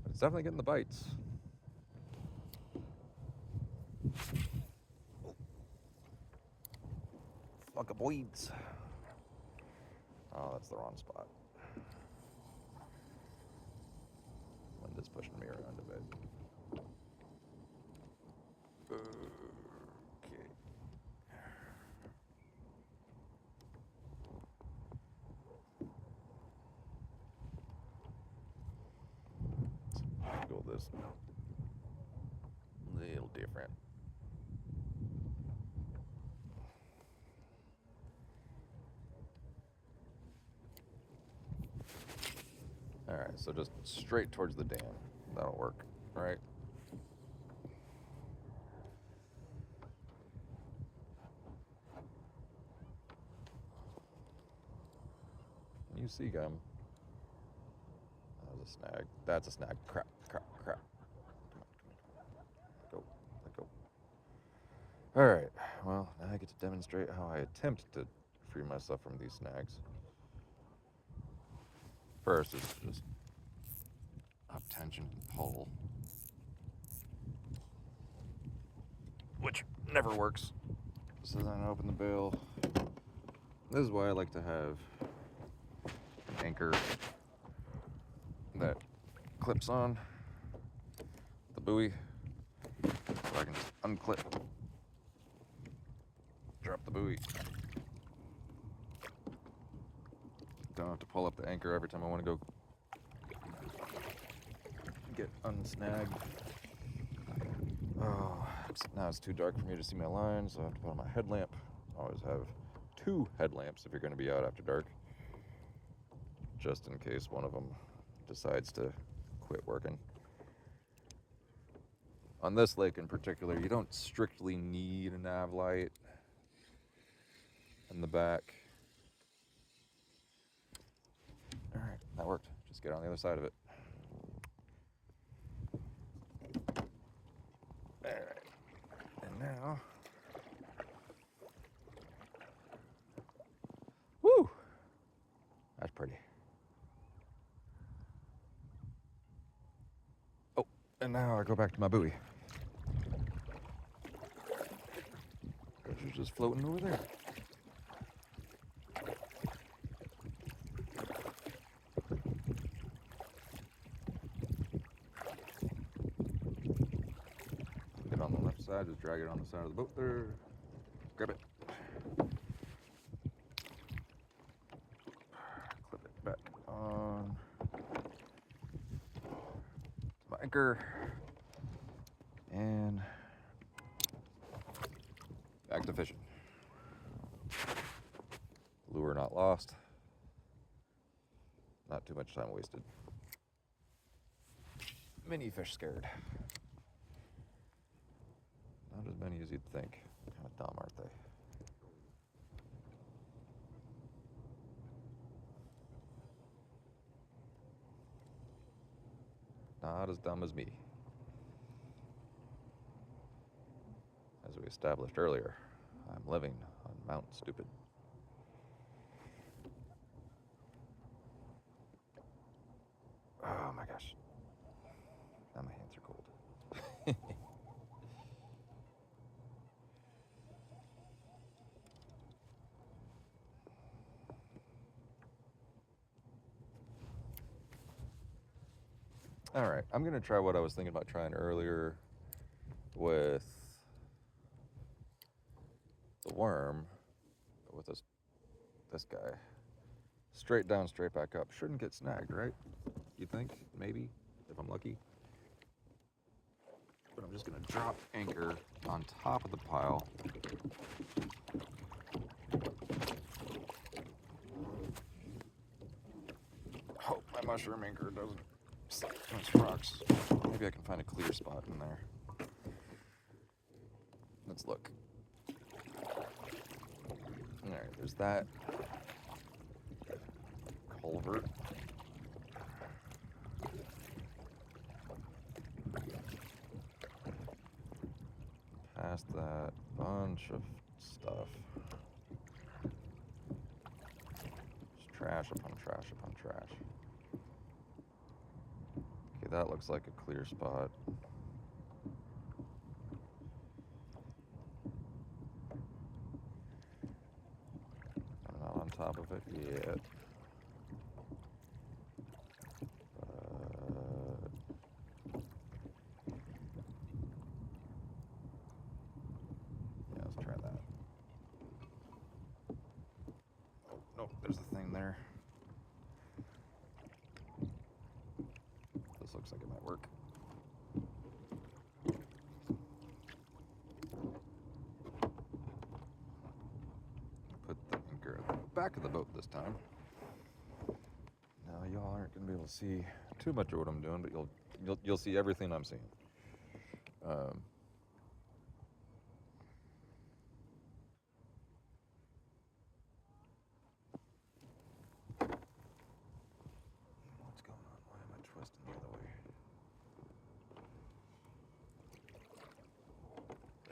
But it's definitely getting the bites. Fuck up weeds. Oh, that's the wrong spot. Wind is pushing me around a bit. Okay. Let's go this a little different. All right, so just straight towards the dam. That'll work, right? You see gum. That was a snag. That's a snag. Crap. Come on. Let go. All right. Well, now I get to demonstrate how I attempt to free myself from these snags. First is just up tension and pull, which never works. So then I open the bail. This is why I like to have an anchor that clips on the buoy, so I can just unclip, drop the buoy. Don't have to pull up the anchor every time I want to go get unsnagged. Oh, except now it's too dark for me to see my line, so I have to put on my headlamp. Always have 2 headlamps if you're going to be out after dark, just in case one of them decides to quit working. On this lake in particular, you don't strictly need a nav light in the back. All right, that worked. Just get on the other side of it. All right, and now, woo, that's pretty. Oh, and now I go back to my buoy, which is just floating over there. Get on the left side, just drag it on the side of the boat there. Grab it. Clip it back on. My anchor. And back to fishing. Lure not lost. Not too much time wasted. Many fish scared. Not as many as you'd think. Kind of dumb, aren't they? not as dumb as me. As we established earlier, I'm living on Mount Stupid. Oh my gosh. Now my hands are cold. All right, I'm gonna try what I was thinking about trying earlier with the worm, but with this guy. Straight down, straight back up. Shouldn't get snagged, right? You think? Maybe, if I'm lucky. But I'm just gonna drop anchor on top of the pile. Hope my mushroom anchor doesn't slip against rocks. Maybe I can find a clear spot in there. Let's look. Alright, there's that culvert. Past that bunch of stuff. Just trash upon trash upon trash. Okay, that looks like a clear spot. I'm not on top of it yet. Yeah, let's try that. Oh, no, there's a thing there. This looks like it might work. Put the anchor at the back of the boat this time. Now y'all aren't gonna be able to see too much of what I'm doing, but you'll see everything I'm seeing. What's going on? Why am I twisting the other way?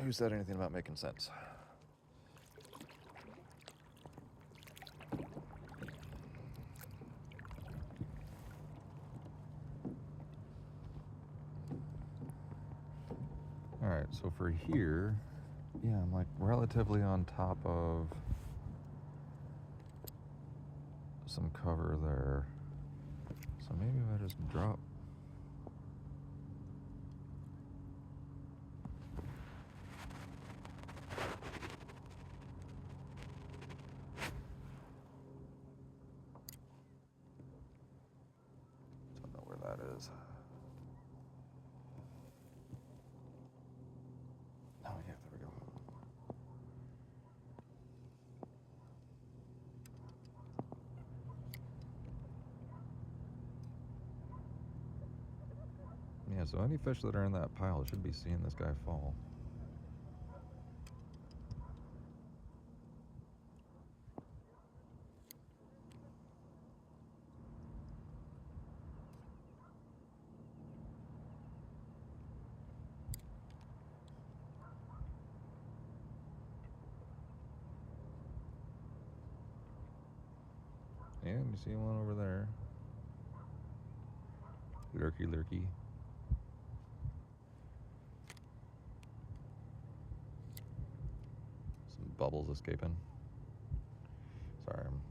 Who said anything about making sense? All right, so for here, yeah, I'm like relatively on top of some cover there. So maybe if I just drop. Don't know where that is. Oh yeah, there we go. Yeah, so any fish that are in that pile should be seeing this guy fall. And you see one over there. Lurky, lurky. Some bubbles escaping. Sorry, I'm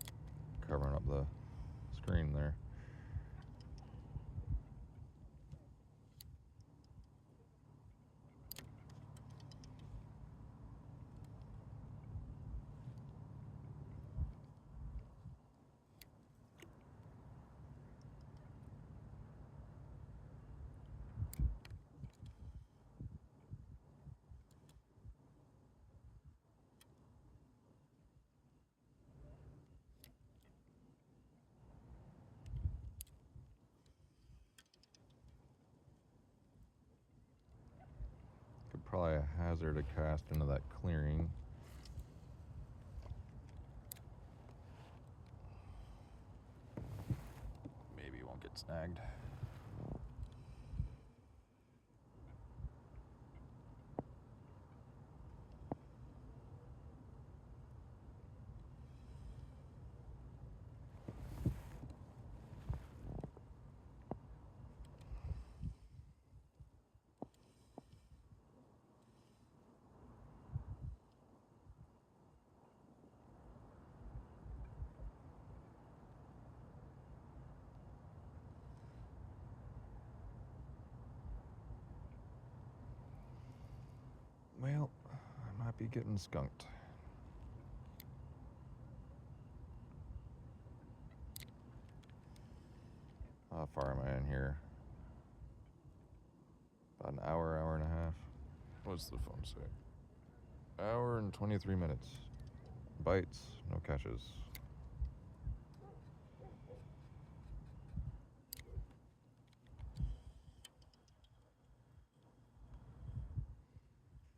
covering up the screen there. Probably a hazard to cast into that clearing. Maybe it won't get snagged. be getting skunked. How far am I in here? About an hour and a half. What's the phone say? Hour and 23 minutes. Bites, no catches.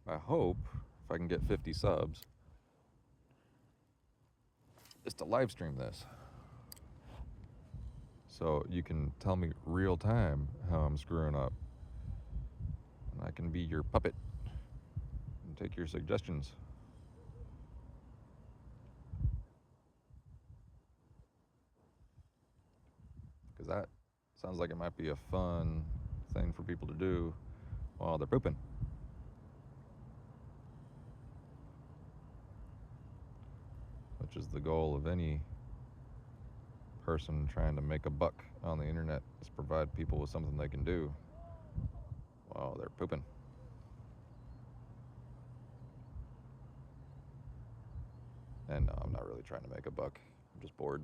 I hope, if I can get 50 subs, is to live stream this. So you can tell me real time how I'm screwing up. And I can be your puppet and take your suggestions. Because that sounds like it might be a fun thing for people to do while they're pooping. Which is the goal of any person trying to make a buck on the internet, is provide people with something they can do while they're pooping. And no, I'm not really trying to make a buck. I'm just bored.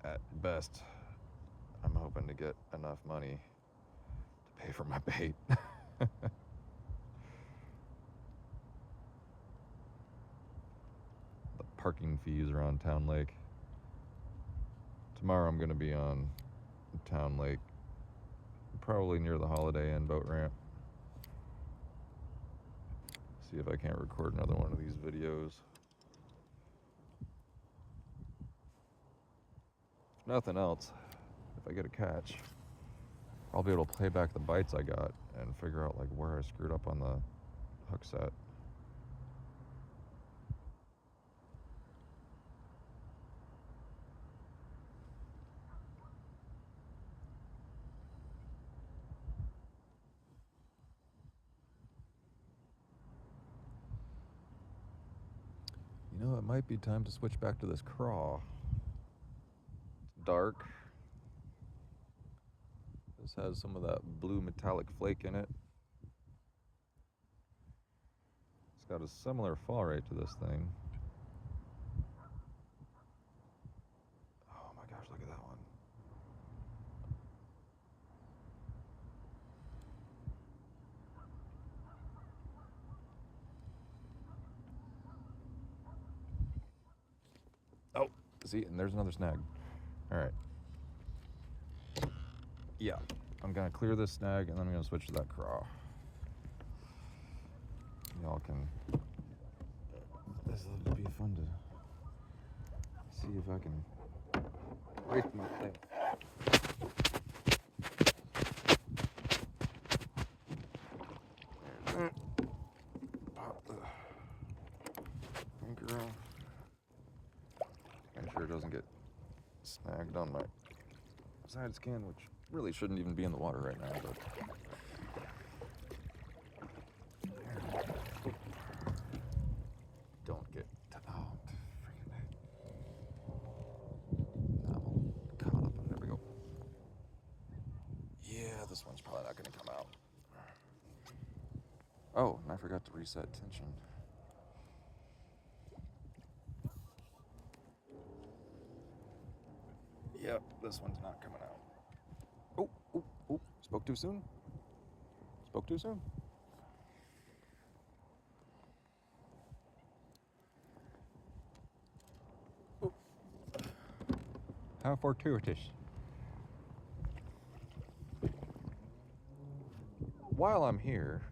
At best, I'm hoping to get enough money to pay for my bait. The parking fees around Town Lake. Tomorrow I'm going to be on Town Lake, probably near the Holiday Inn boat ramp. See if I can't record another one of these videos. If nothing else, if I get a catch, I'll be able to play back the bites I got and figure out like where I screwed up on the hook set. You know, it might be time to switch back to this craw. It's dark. This has some of that blue metallic flake in it. It's got a similar fall rate to this thing. Oh my gosh, look at that one. Oh, see, and there's another snag. All right. Yeah, I'm gonna clear this snag and then I'm gonna switch to that craw. Y'all can, this will be fun to see if I can break my thing. There's that. Pop the anchor off. Make sure it doesn't get snagged on my side skin, which really shouldn't even be in the water right now, but don't get freaking I'm all caught up. There we go. Yeah, this one's probably not gonna come out. Oh, and I forgot to reset tension. Yep, this one's not coming out. Oh, spoke too soon? Spoke too soon? Oh. How fortuitous. While I'm here,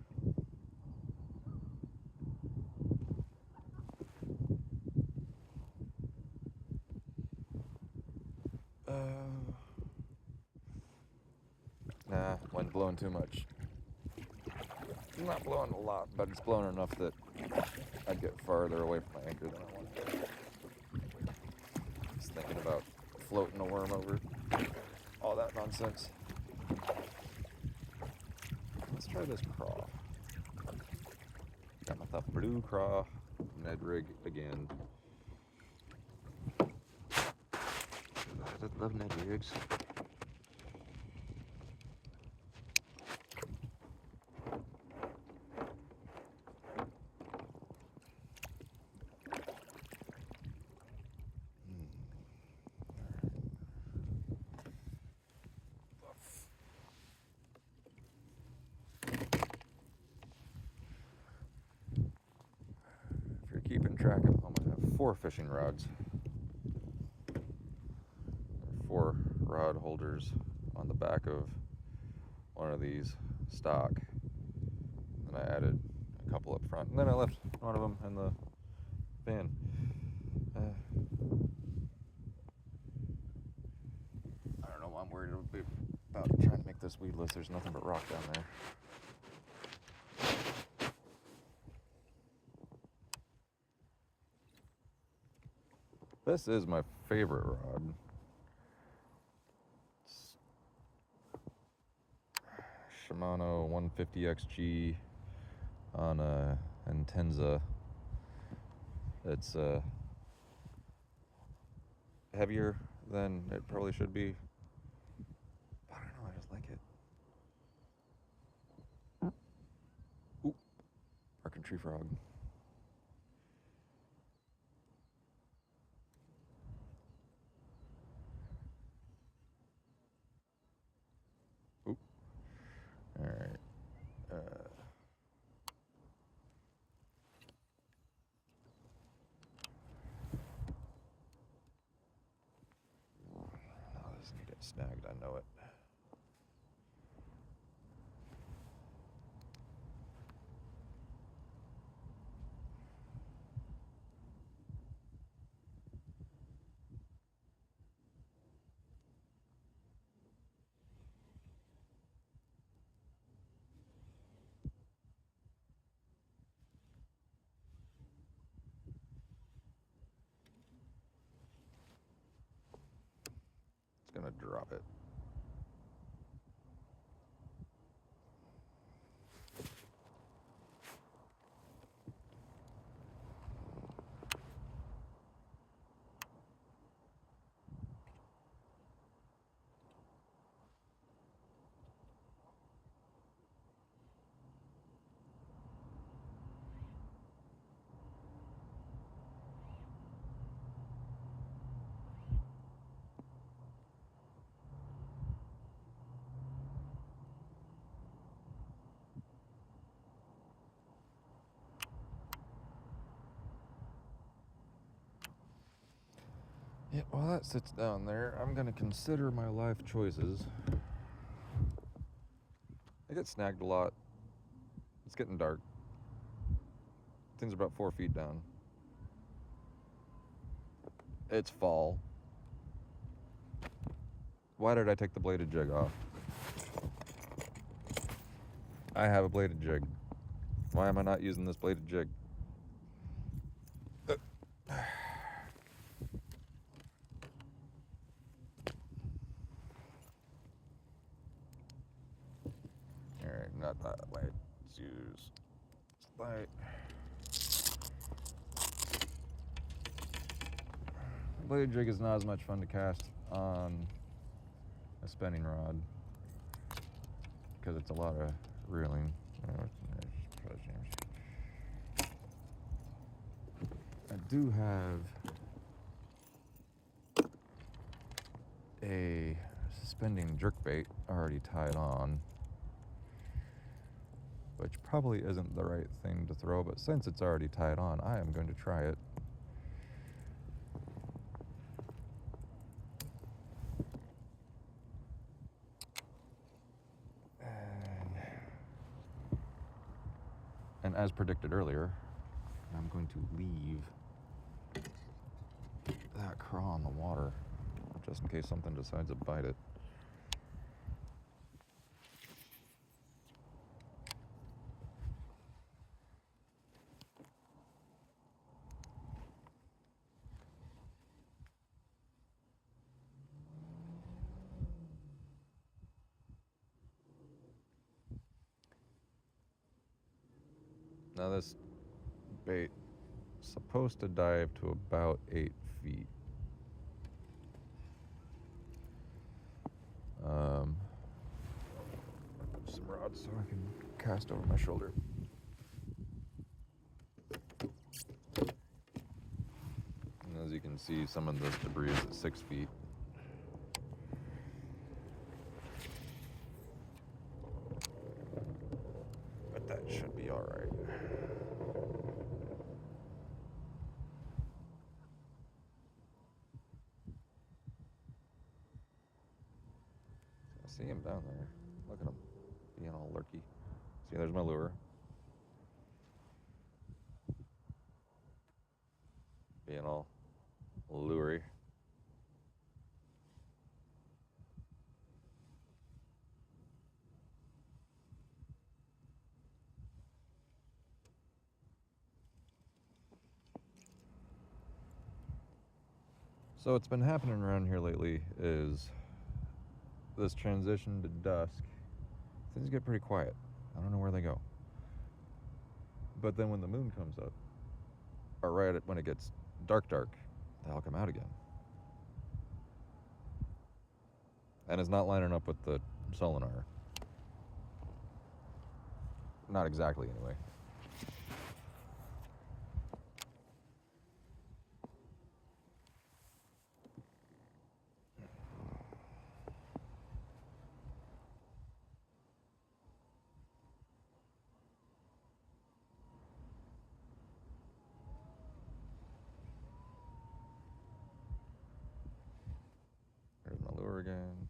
nah, wind blowing too much. It's not blowing a lot, but it's blowing enough that I'd get farther away from my anchor than I want to. Just thinking about floating a worm over all that nonsense. Let's try this craw. Got myself a blue craw, Ned rig again. I love Ned rigs. 4 fishing rods. 4 rod holders on the back of one of these stock. And I added a couple up front, and then I left one of them in the van. I don't know why I'm worried about trying to make this weedless. There's nothing but rock down there. This is my favorite rod. It's Shimano 150XG on a Intenza. It's heavier than it probably should be. I don't know, I just like it. Ooh, Arctic tree frog. Ooh. All right. This can get snagged, I know it. Gonna drop it. Yeah, while that sits down there, I'm gonna consider my life choices. I get snagged a lot. It's getting dark. Things are about 4 feet down. It's fall. Why did I take the bladed jig off? I have a bladed jig. Why am I not using this bladed jig? Alright, not that light. Let's use light. Bladed jig is not as much fun to cast on a spinning rod because it's a lot of reeling. I do have a suspending jerkbait already tied on, which probably isn't the right thing to throw, but since it's already tied on, I am going to try it. And as predicted earlier, I'm going to leave that craw in the water just in case something decides to bite it. Now this bait is supposed to dive to about 8 feet. Some rods so I can cast over my shoulder. And as you can see, some of this debris is at 6 feet. But that should be all right. see him down there. Look at him being all lurky. See, there's my lure. Being all lury. So what's been happening around here lately is this transition to dusk. Things get pretty quiet. I don't know where they go. But then when the moon comes up, or right when it gets dark, they all come out again. And it's not lining up with the Solinar. Not exactly, anyway. There's my lure again.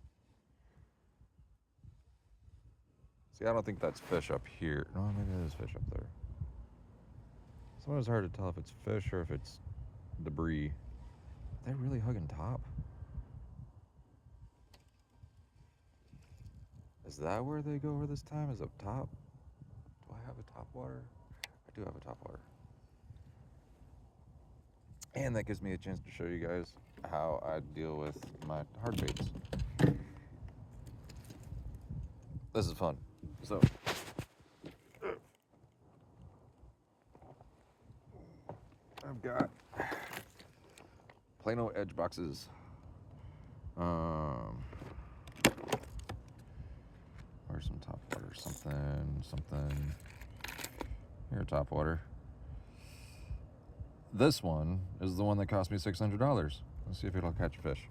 See, I don't think that's fish up here. No, maybe it is fish up there. Sometimes it's hard to tell if it's fish or if it's debris. Are they really hugging top? Is that where they go over this time? Is up top? Do I have a top water? I do have a top water. And that gives me a chance to show you guys how I deal with my hard baits. This is fun. So, I've got Plano edge boxes. Where's some top water? Something. Here, top water. This one is the one that cost me $600. Let's see if it'll catch fish.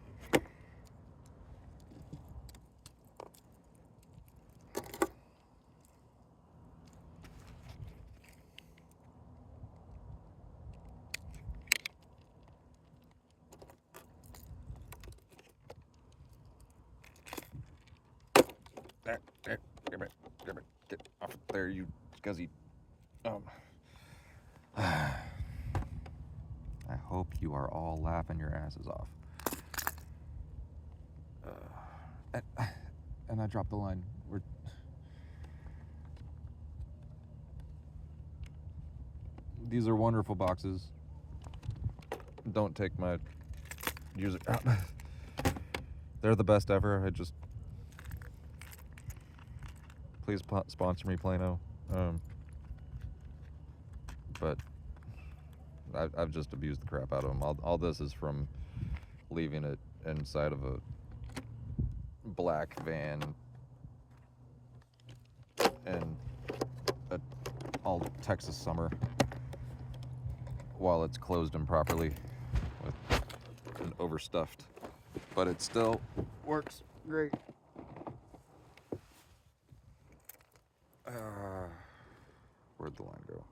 There, get off there, you scuzzy. I hope you are all laughing your asses off. And I dropped the line. These are wonderful boxes. Don't take my user. They're the best ever. Please sponsor me, Plano. But I've just abused the crap out of them. All this is from leaving it inside of a black van in a all Texas summer while it's closed improperly with an overstuffed. But it still works great. Where'd the line go?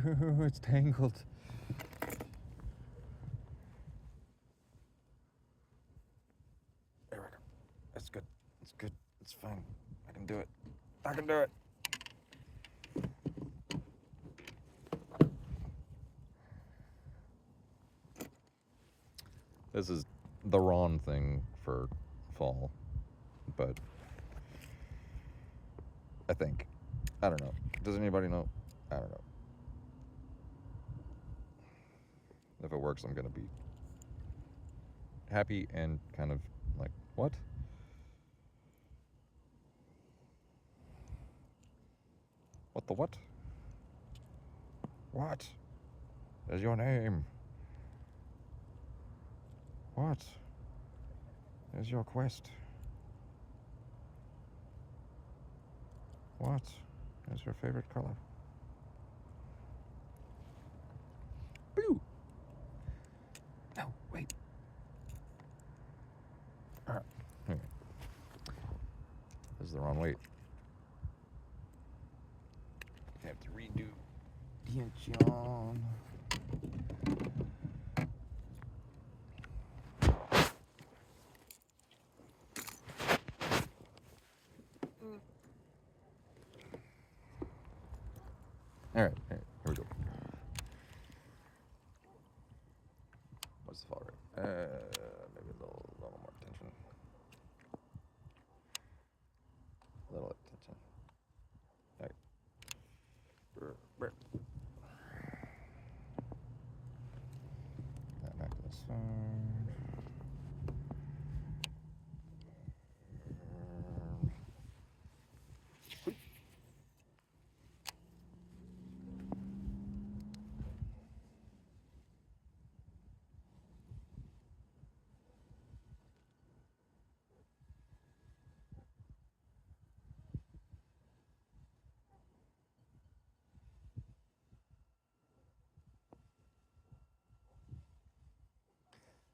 No, it's tangled. There we go. That's good. It's good. It's fine. I can do it. This is the wrong thing for fall, but I think. I don't know. Does anybody know? I don't know. If it works, I'm gonna be happy and kind of like, what? What the what? What is your name? What is your quest? What is your favorite color? Blue. No, wait. All right. Okay. This is the wrong weight. to redo. Attention. All right, here we go. What's the fall rate? Maybe a little more attention. A little attention. All right. Back to this side.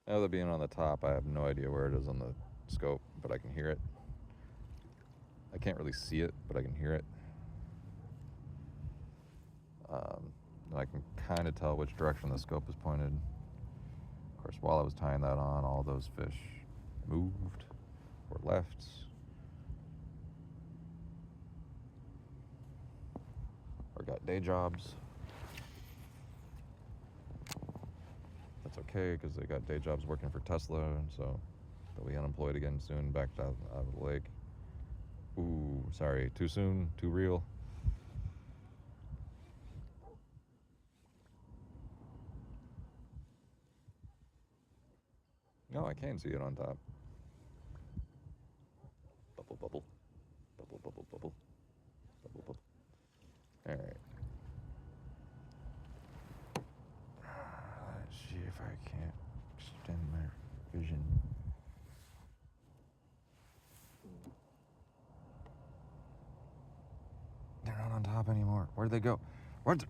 Now that being on the top, I have no idea where it is on the scope, but I can hear it. I can't really see it, but I can hear it. And I can kind of tell which direction the scope is pointed. Of course, while I was tying that on, all those fish moved or left. Or got day jobs. That's okay, because they got day jobs working for Tesla, and so they'll be unemployed again soon, backed out of the lake. Ooh, sorry, too soon, too real. No, I can see it on top. Bubble, bubble. Bubble, bubble, bubble. Bubble, bubble. Alright. Let's see if I can't extend my vision. They're not on top anymore. Where'd they go? What?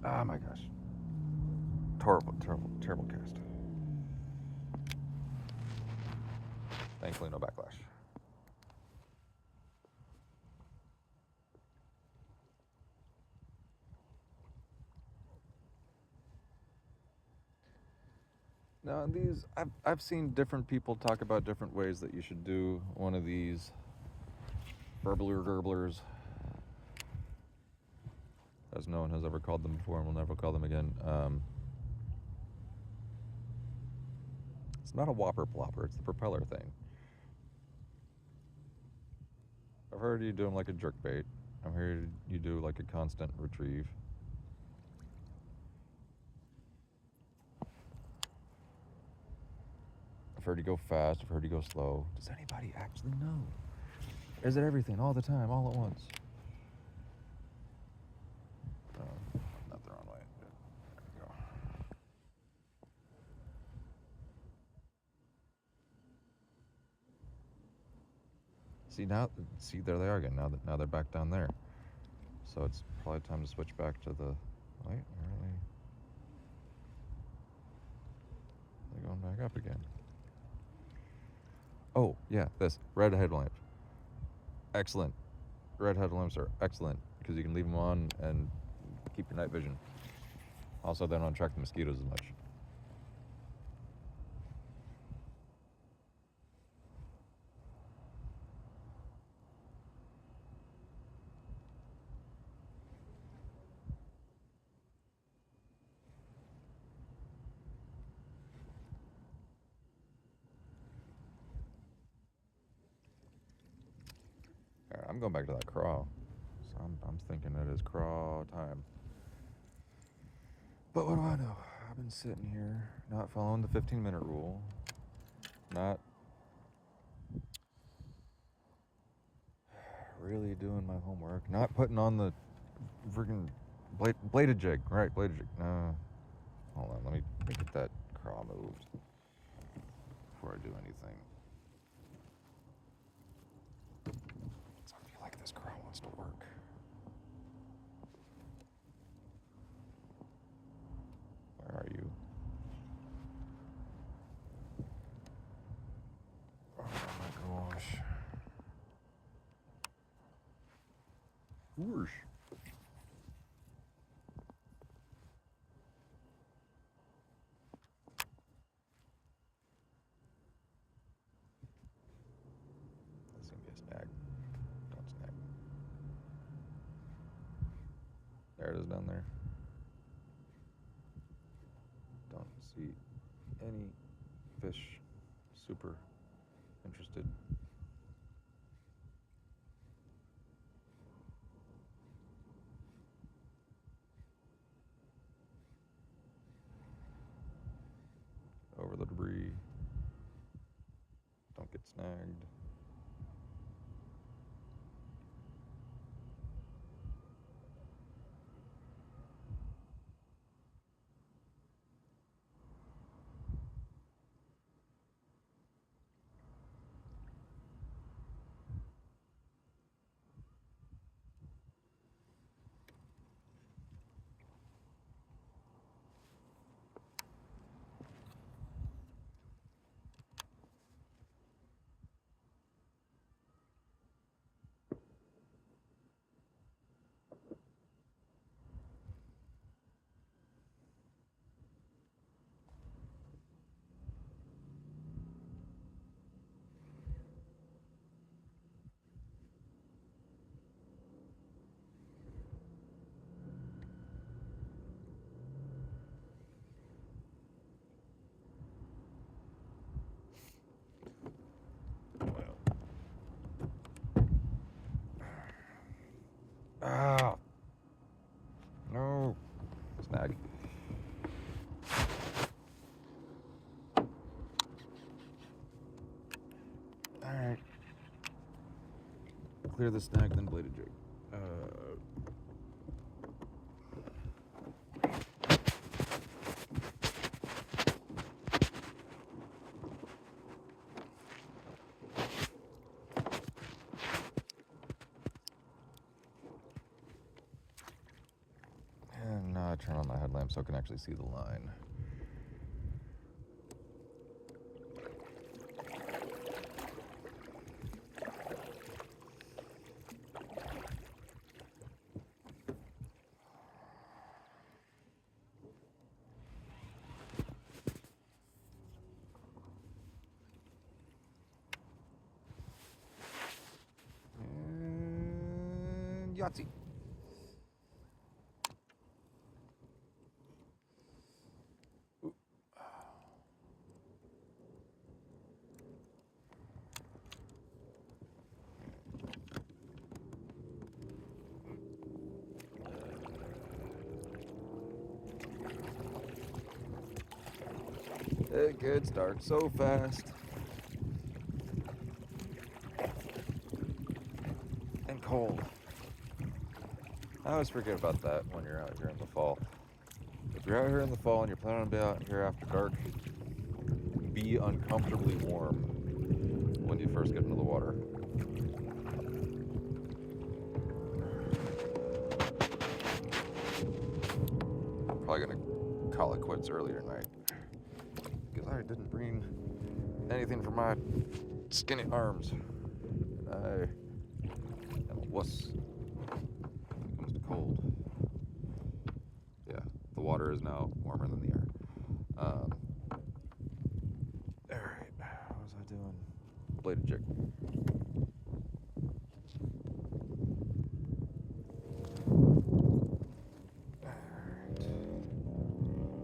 Oh my gosh. Terrible cast. Thankfully, no backlash. Now, these, I've seen different people talk about different ways that you should do one of these burblers, as no one has ever called them before and will never call them again. It's not a whopper plopper, it's the propeller thing. I've heard you do them like a jerkbait. I've heard you do like a constant retrieve. I've heard you go fast, I've heard you go slow. Does anybody actually know? Is it everything, all the time, all at once? Not the wrong way. There we go. See, there they are again. Now they're back down there. So it's probably time to switch back to the. Wait, where are they? They're going back up again. Oh yeah, this red headlamp. Excellent. Red headlamps are excellent because you can leave them on and keep your night vision. Also, they don't attract the mosquitoes as much. All right, I'm going back to that crawl. So I'm thinking it is crawl time. But what do I know? I've been sitting here, not following the 15-minute rule, not really doing my homework, not putting on the freaking bladed jig. Right, bladed jig. No. Hold on, let me get that crawl moved before I do anything. So I feel like this crawl wants to work. Where are you? Whoosh. That's gonna be a snag. Don't snag. There it is down there. Don't see any fish super interested. Over the debris. Don't get snagged. Ah, no, snag. All right, clear the snag, then bladed jig. And now I turn on my headlamp so I can actually see the line. And Yahtzee. It could start so fast. And cold. I always forget about that when you're out here in the fall. If you're out here in the fall and you're planning on being out here after dark, be uncomfortably warm when you first get into the water. I'm probably gonna call it quits early tonight because I didn't bring anything for my skinny arms. And I am a wuss when it comes to cold. Yeah, the water is now warmer than the air. Alright, what was I doing? Bladed jig. Alright.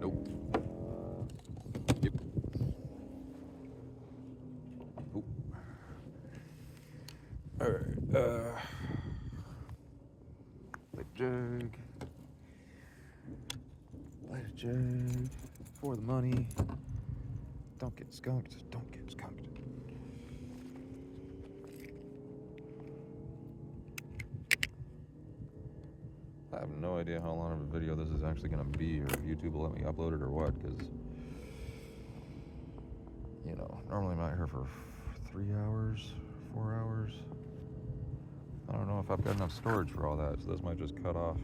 Nope. Yep. Oop. Alright, bladed jig. Bladed jig. For the money. Don't get skunked. Don't get skunked. I have no idea how long of a video this is actually going to be, or if YouTube will let me upload it or what, because, you know, normally I'm out here for 3 hours, 4 hours. I don't know if I've got enough storage for all that, so this might just cut off.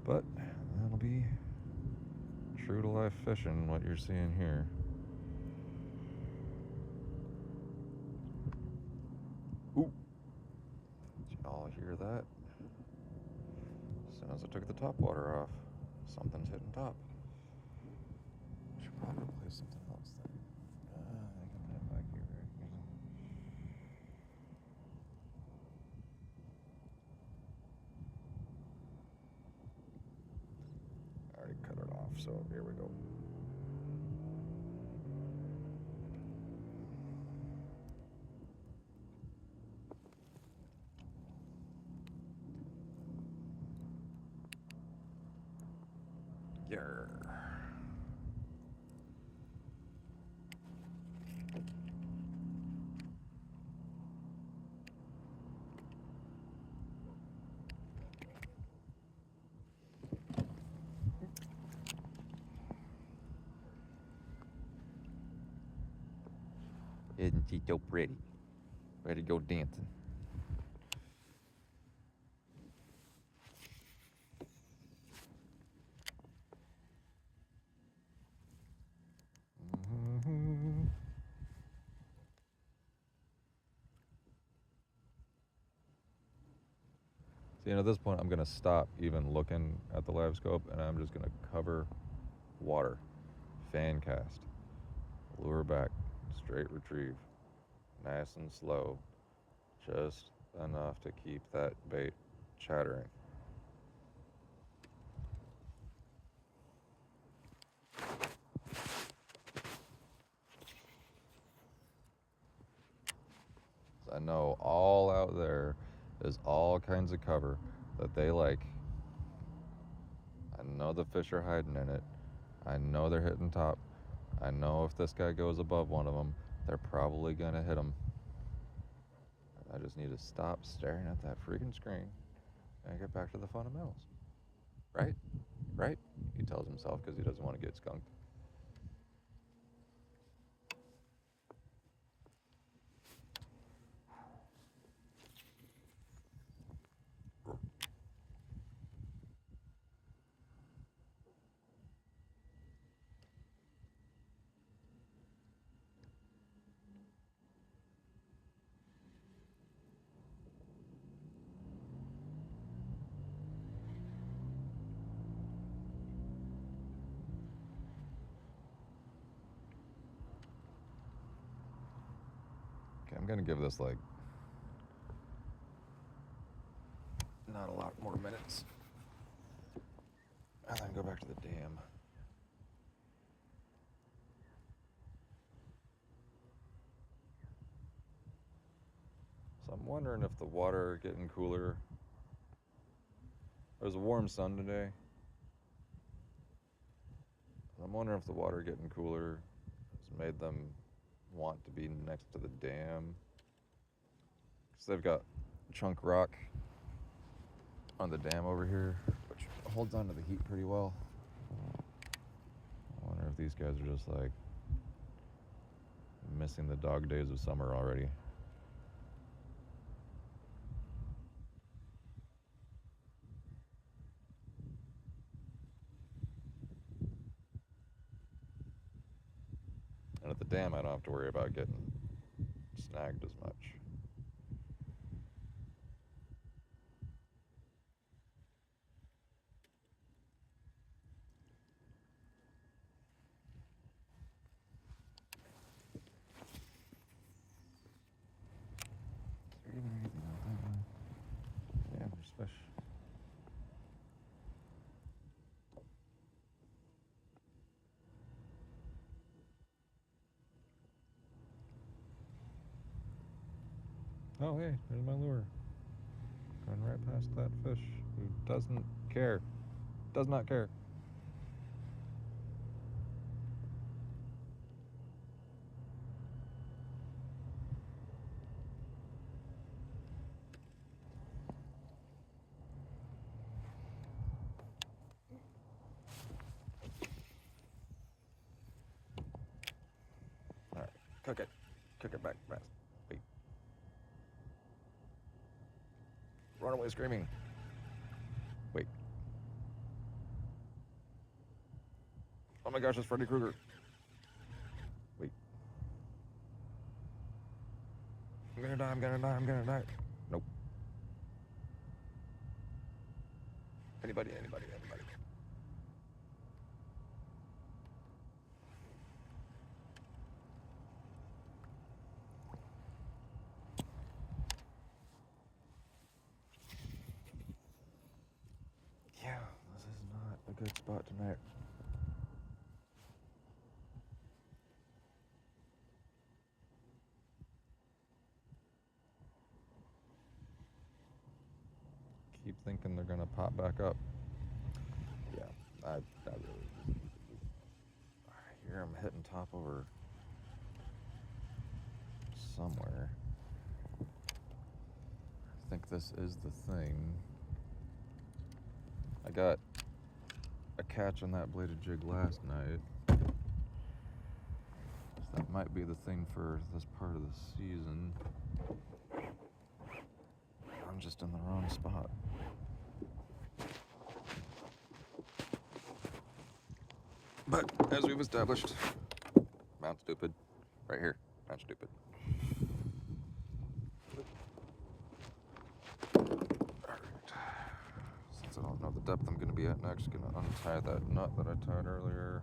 But that'll be true to life fishing, what you're seeing here. Ooh. Did y'all hear that? As I took the top water off, something's hitting top. Should probably replace something else then. I can put it back here very easily. I already cut it off, so here we go. Yarr. Isn't she so pretty? Ready to go dancing. See, and at this point, I'm going to stop even looking at the live scope, and I'm just going to cover water, fan cast, lure back, straight retrieve, nice and slow, just enough to keep that bait chattering. I know all out there is all kinds of cover that they like. I know the fish are hiding in it. I know they're hitting top. I know if this guy goes above one of them, they're probably going to hit him. I just need to stop staring at that freaking screen and get back to the fundamentals. Right? Right? He tells himself because he doesn't want to get skunked. Okay, I'm gonna give this like not a lot more minutes, and then go back to the dam. So I'm wondering if the water getting cooler. There's a warm sun today. I'm wondering if the water getting cooler has made them want to be next to the dam. Because they've got chunk rock on the dam over here, which holds on to the heat pretty well. I wonder if these guys are just like missing the dog days of summer already. And at the dam, I don't have to worry about getting snagged as much. Is there even anything out that way? Yeah, there's fish. Oh, hey, there's my lure. Going right past that fish who doesn't care. Does not care. All right, cook it. Cook it back fast. Wait. Run away screaming. Wait. Oh my gosh, it's Freddy Krueger. Wait. I'm gonna die, I'm gonna die, I'm gonna die. Nope. I anybody. Yeah, this is not a good spot tonight. Keep thinking they're gonna pop back up. Yeah, I really I hear them hitting top over somewhere. I think this is the thing. I got a catch on that bladed jig last night. So that might be the thing for this part of the season. I'm just in the wrong spot. But as we've established, mount stupid. Right here, mount stupid. Alright. Since I don't know the depth I'm going to be at next, going to untie that nut that I tied earlier.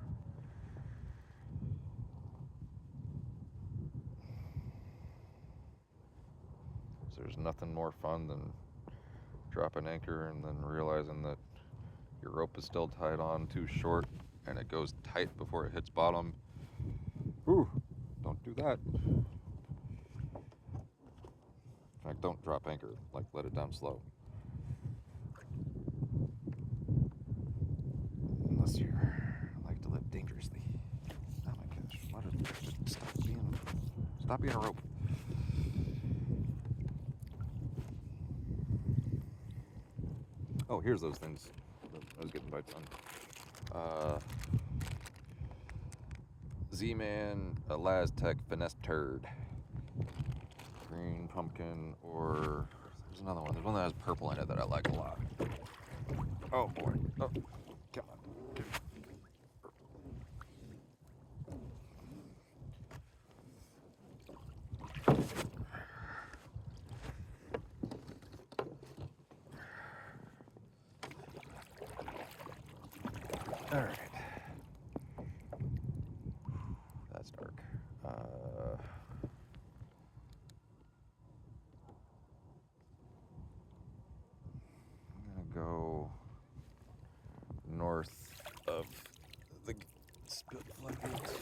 So there's nothing more fun than dropping anchor and then realizing that your rope is still tied on too short and it goes tight before it hits bottom. Ooh, don't do that. In fact, don't drop anchor, like let it down slow. Unless you like to live dangerously. Oh my gosh, let it just stop being a rope. Oh, here's those things I was getting bites on. Z-Man, a Laztec finesse turd. Green pumpkin, or there's another one. There's one that has purple in it that I like a lot. Oh boy. Oh, come on. All right. That's dark. I'm gonna go north of the split floodgates.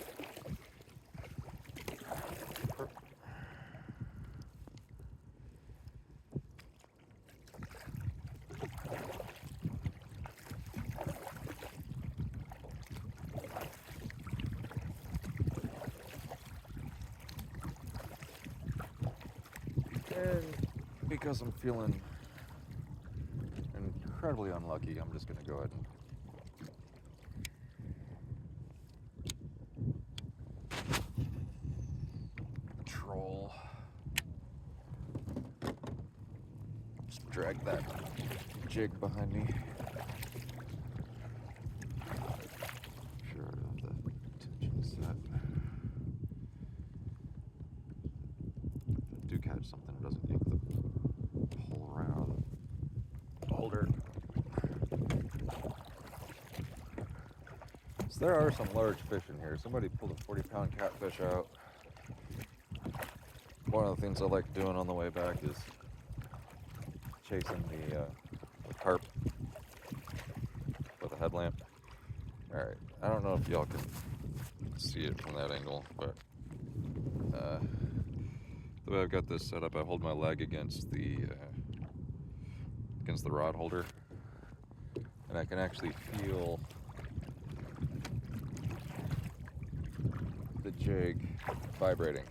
And because I'm feeling incredibly unlucky, I'm just going to go ahead and patrol. Just drag that jig behind me. Sure, I have the tension set. If I do catch something, it doesn't yank the pole around. Holder. So there are some large fish in here. Somebody pulled a 40-pound catfish out. One of the things I like doing on the way back is chasing the carp with a headlamp. Alright, I don't know if y'all can see it from that angle, but the way I've got this set up, I hold my leg against the rod holder, and I can actually feel the jig vibrating.